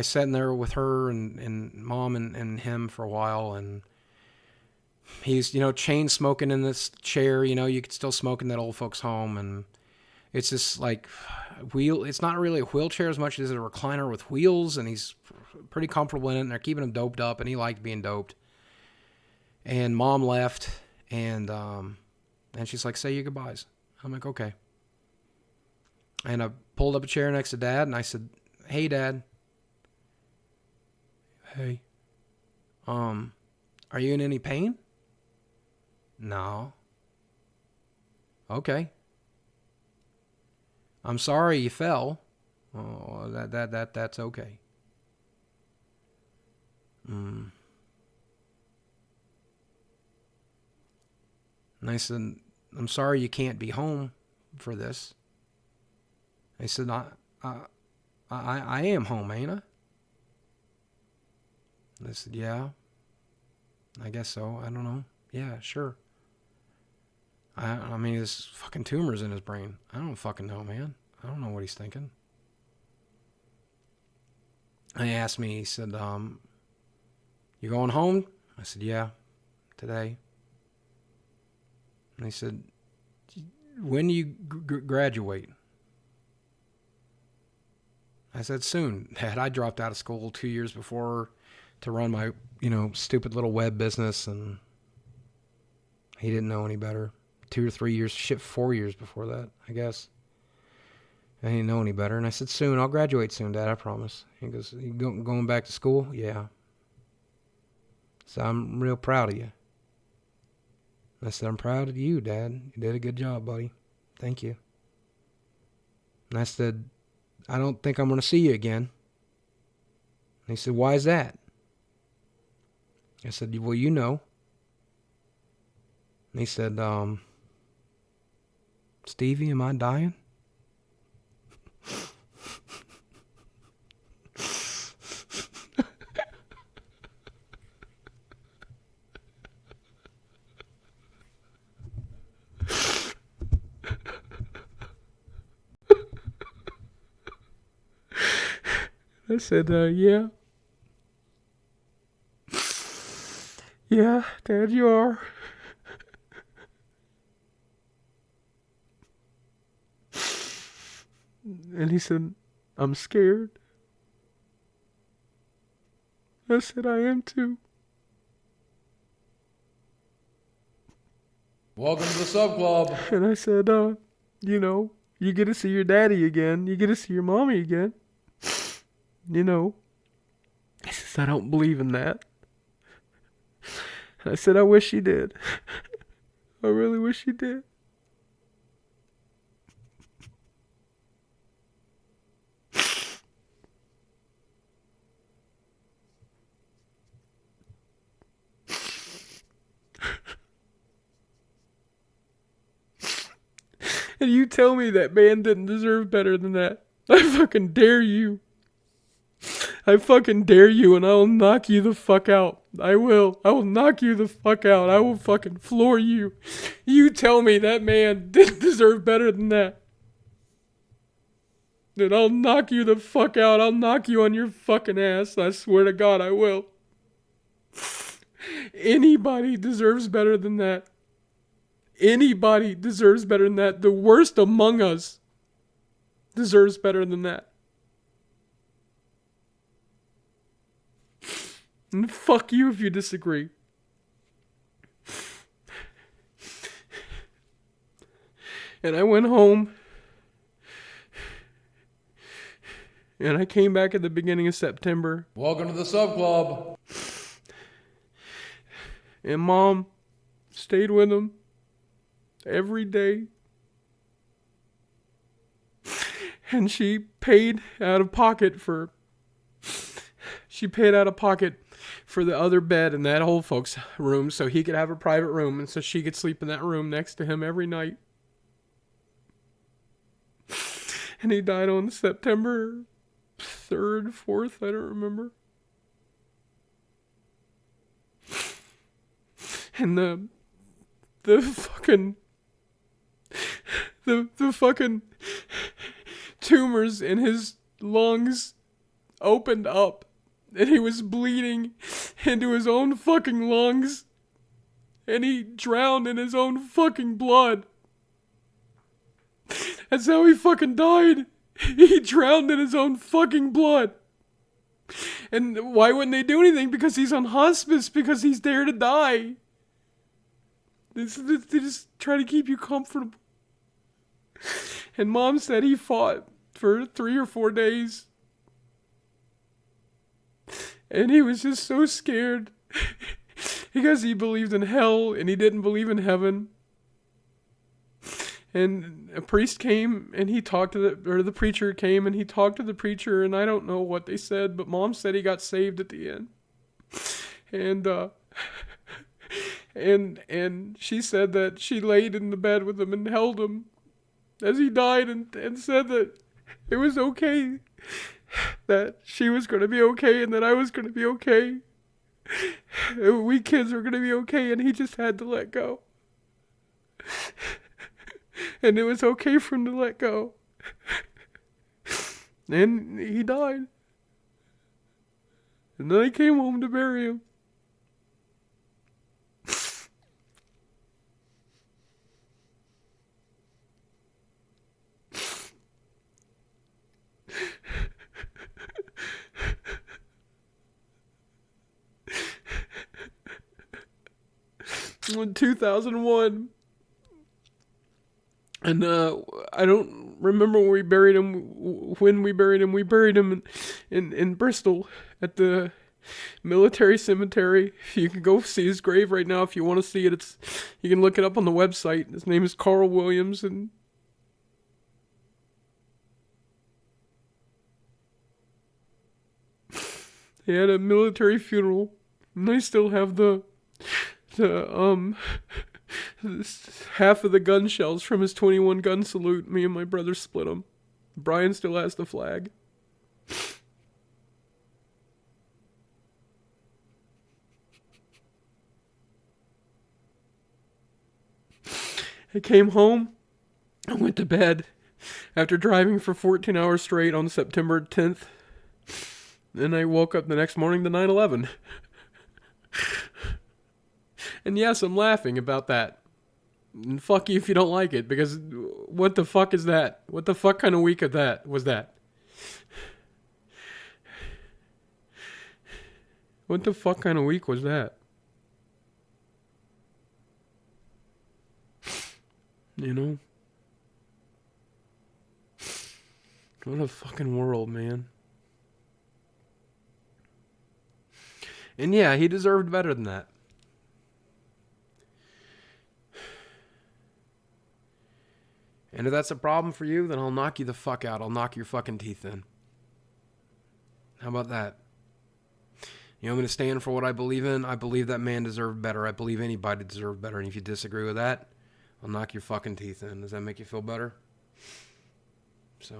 sat in there with her and Mom and him for a while, and he's, chain smoking in this chair. You could still smoke in that old folks home, and it's just like it's not really a wheelchair as much as a recliner with wheels, and he's pretty comfortable in it, and they're keeping him doped up, and he liked being doped. And Mom left, and she's like, say your goodbyes. I'm like, okay. And I pulled up a chair next to Dad, and I said, hey, Dad. Hey. Are you in any pain? No. Okay. I'm sorry you fell. Oh, that's okay. And I said, I'm sorry you can't be home for this. I said, I am home, ain't I? I said, yeah, I guess so. I don't know. Yeah, sure. I mean, there's fucking tumors in his brain. I don't fucking know, man. I don't know what he's thinking. And he asked me, he said, you going home? I said, yeah, today. And he said, when do you graduate? I said, soon. Dad, I dropped out of school 2 years before to run my, stupid little web business, and he didn't know any better. 2 or 3 years, 4 years before that, I guess. I didn't know any better. And I said, soon. I'll graduate soon, Dad, I promise. He goes, you going back to school? Yeah. So I'm real proud of you. I said, I'm proud of you, Dad. You did a good job, buddy. Thank you. And I said, I don't think I'm going to see you again. And he said, why is that? I said, well, you know. And he said, Stevie, am I dying? I said, yeah. Yeah, Dad, you are. And he said, I'm scared. I said, I am too. Welcome to the sub club. And I said, you know, you get to see your daddy again. You get to see your mommy again. You know. He says, I don't believe in that. And I said, I wish you did. I really wish you did. And you tell me that man didn't deserve better than that. I fucking dare you. I fucking dare you, and I will knock you the fuck out. I will. I will knock you the fuck out. I will fucking floor you. You tell me that man didn't deserve better than that. Then I'll knock you the fuck out. I'll knock you on your fucking ass. I swear to God, I will. Anybody deserves better than that. Anybody deserves better than that. The worst among us deserves better than that. And fuck you if you disagree. And I went home. And I came back at the beginning of September. Welcome to the sub club. And Mom stayed with him every day. And she paid out of pocket for the other bed in that old folks' room so he could have a private room and so she could sleep in that room next to him every night. And he died on September 3rd, 4th, I don't remember. And the fucking tumors in his lungs opened up. And he was bleeding into his own fucking lungs. And he drowned in his own fucking blood. That's how he fucking died. He drowned in his own fucking blood. And why wouldn't they do anything? Because he's on hospice. Because he's there to die. They just try to keep you comfortable. And Mom said he fought for 3 or 4 days. And he was just so scared because he believed in hell and he didn't believe in heaven. And a priest came and he talked to the preacher came and he talked to the preacher, and I don't know what they said, but Mom said he got saved at the end. And she said that she laid in the bed with him and held him as he died and said that it was okay. That she was going to be okay and that I was going to be okay. We kids were going to be okay, and he just had to let go. And it was okay for him to let go. And he died. And then I came home to bury him. In 2001, and I don't remember when we buried him. We buried him in Bristol at the military cemetery. You can go see his grave right now if you want to see it. You can look it up on the website. His name is Carl Williams, and he had a military funeral, and I still have the half of the gun shells from his 21 gun salute. Me and my brother split them. Brian still has the flag. I came home. I went to bed after driving for 14 hours straight on September 10th. Then I woke up the next morning to 9/11. And yes, I'm laughing about that. And fuck you if you don't like it, because what the fuck is that? What the fuck kind of week of that was that? What the fuck kind of week was that? You know? What a fucking world, man. And yeah, he deserved better than that. And if that's a problem for you, then I'll knock you the fuck out. I'll knock your fucking teeth in. How about that? You know, I'm going to stand for what I believe in. I believe that man deserved better. I believe anybody deserved better. And if you disagree with that, I'll knock your fucking teeth in. Does that make you feel better? So.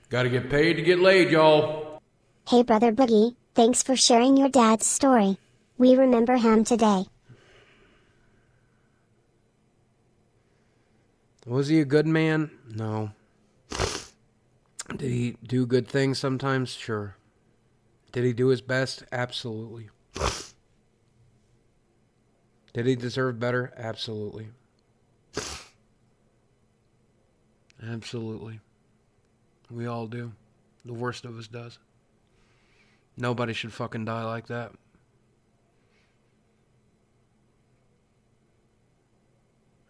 Gotta get paid to get laid, y'all. Hey brother Boogie, thanks for sharing your dad's story. We remember him today. Was he a good man? No. Did he do good things sometimes? Sure. Did he do his best? Absolutely. Did he deserve better? Absolutely. Absolutely. We all do. The worst of us does. Nobody should fucking die like that.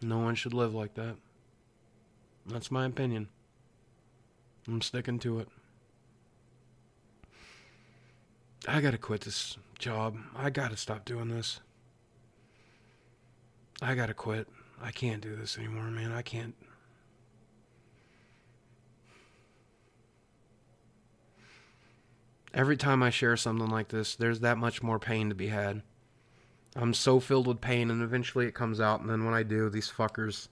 No one should live like that. That's my opinion. I'm sticking to it. I gotta quit this job. I gotta stop doing this. I gotta quit. I can't do this anymore, man. I can't. Every time I share something like this, there's that much more pain to be had. I'm so filled with pain, and eventually it comes out, and then when I do, these fuckers,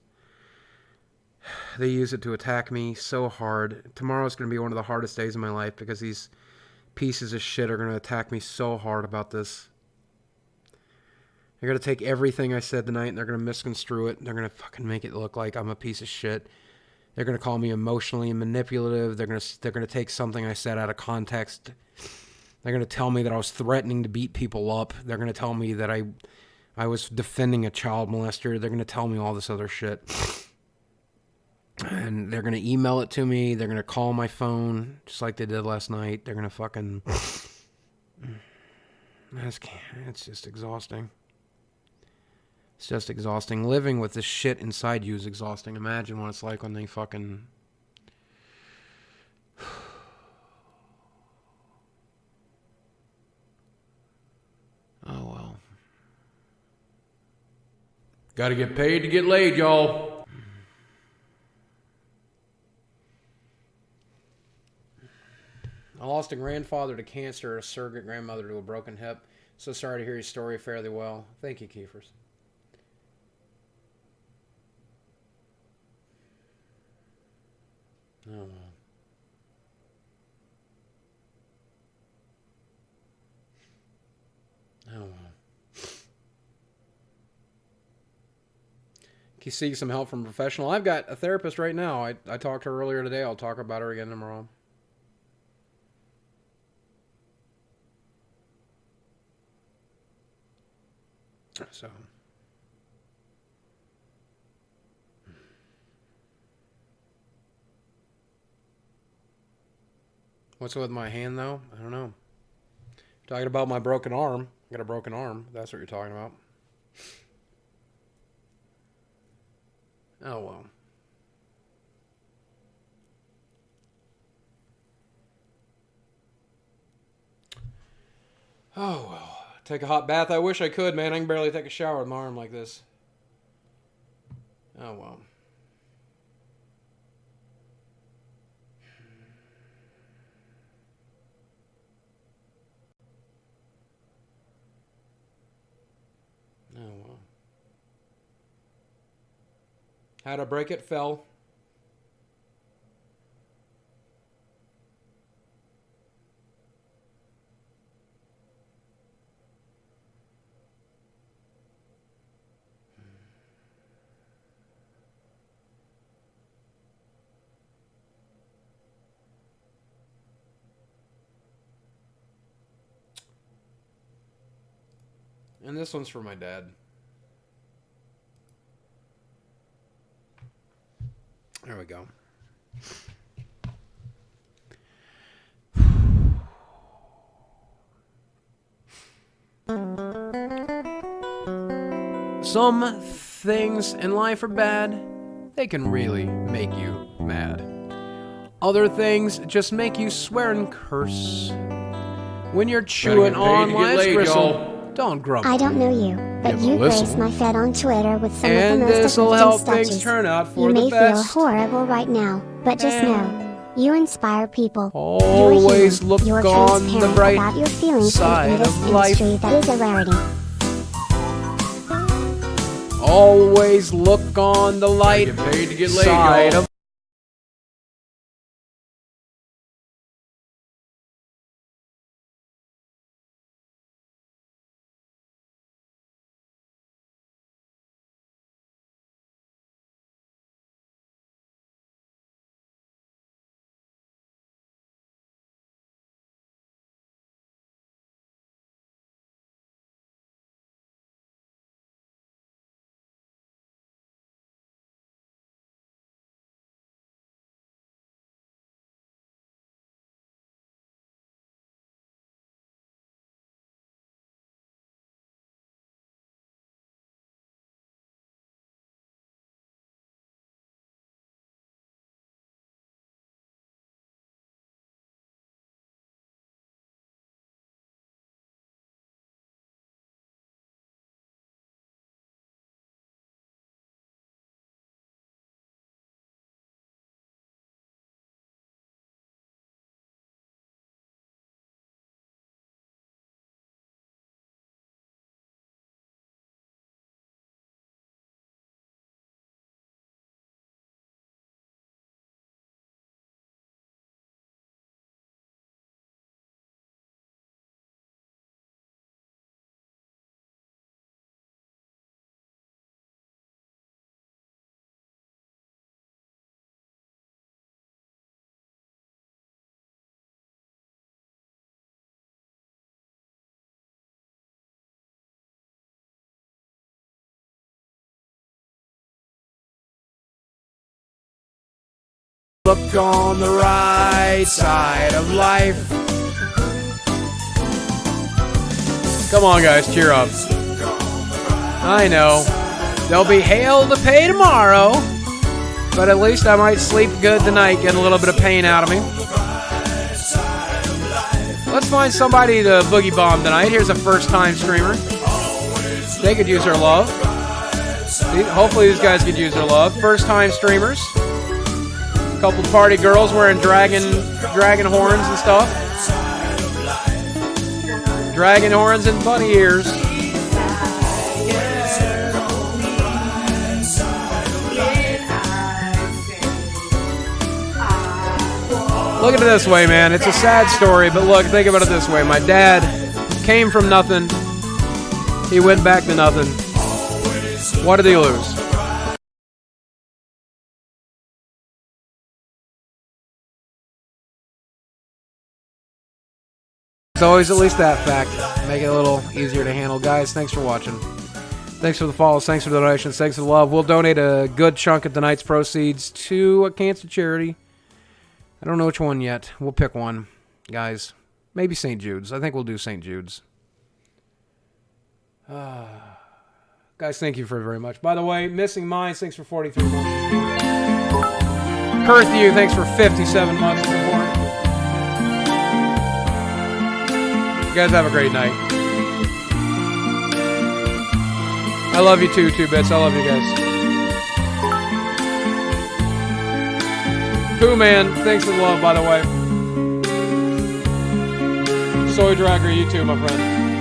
they use it to attack me so hard. Tomorrow's going to be one of the hardest days of my life because these pieces of shit are going to attack me so hard about this. They're going to take everything I said tonight, and they're going to misconstrue it. They're going to fucking make it look like I'm a piece of shit. They're going to call me emotionally manipulative. They're going to take something I said out of context. They're going to tell me that I was threatening to beat people up. They're going to tell me that I was defending a child molester. They're going to tell me all this other shit. And they're going to email it to me. They're going to call my phone, just like they did last night. They're going to fucking... It's just exhausting. It's just exhausting. Living with this shit inside you is exhausting. Imagine what it's like when they fucking... Oh, well. Gotta get paid to get laid, y'all. I lost a grandfather to cancer, a surrogate grandmother to a broken hip. So sorry to hear your story fairly well. Thank you, Keefers. Oh, well. Oh, well. Can you seek some help from a professional? I've got a therapist right now. I talked to her earlier today. I'll talk about her again tomorrow. So... What's with my hand, though? I don't know. Talking about my broken arm. I got a broken arm. That's what you're talking about. Oh, well. Oh, well. Take a hot bath. I wish I could, man. I can barely take a shower with my arm like this. Oh, well. Oh, well. How to break it? Fell. And this one's for my dad. There we go. Some things in life are bad. They can really make you mad. Other things just make you swear and curse. When you're chewing on life's gristle, don't grumble. I don't know you, but you grace my feed on Twitter with some and of the most this'll uplifting help statues. things turn out for you the may best. feel horrible right now, but just know, you inspire people. Always You're look human. You're on the transparent bright about your feelings side in this of life. industry that is a rarity. Always look on the light Get paid to get laid, side y'all. of look on the right side of life. Come on, guys, cheer up. I know. There'll be hail to pay tomorrow, but at least I might sleep good tonight, getting a little bit of pain out of me. Let's find somebody to boogie bomb tonight. Here's a first-time streamer. They could use our love. Hopefully these guys could use their love. First-time streamers. A couple party girls wearing dragon horns and stuff. Dragon horns and bunny ears. Look at it this way, man. It's a sad story, but look, think about it this way. My dad came from nothing. He went back to nothing. What did he lose? It's always at least that fact. Make it a little easier to handle. Guys, thanks for watching. Thanks for the follows. Thanks for the donations. Thanks for the love. We'll donate a good chunk of tonight's proceeds to a cancer charity. I don't know which one yet. We'll pick one. Guys, maybe St. Jude's. I think we'll do St. Jude's. Guys, thank you for very much. By the way, Missing Minds, thanks for 43 months. Curthew, thanks for 57 months of support. You guys have a great night. I love you too, 2-Bits. I love you guys. Pooh Man, thanks for the love, by the way. Soy Dragger, you too, my friend.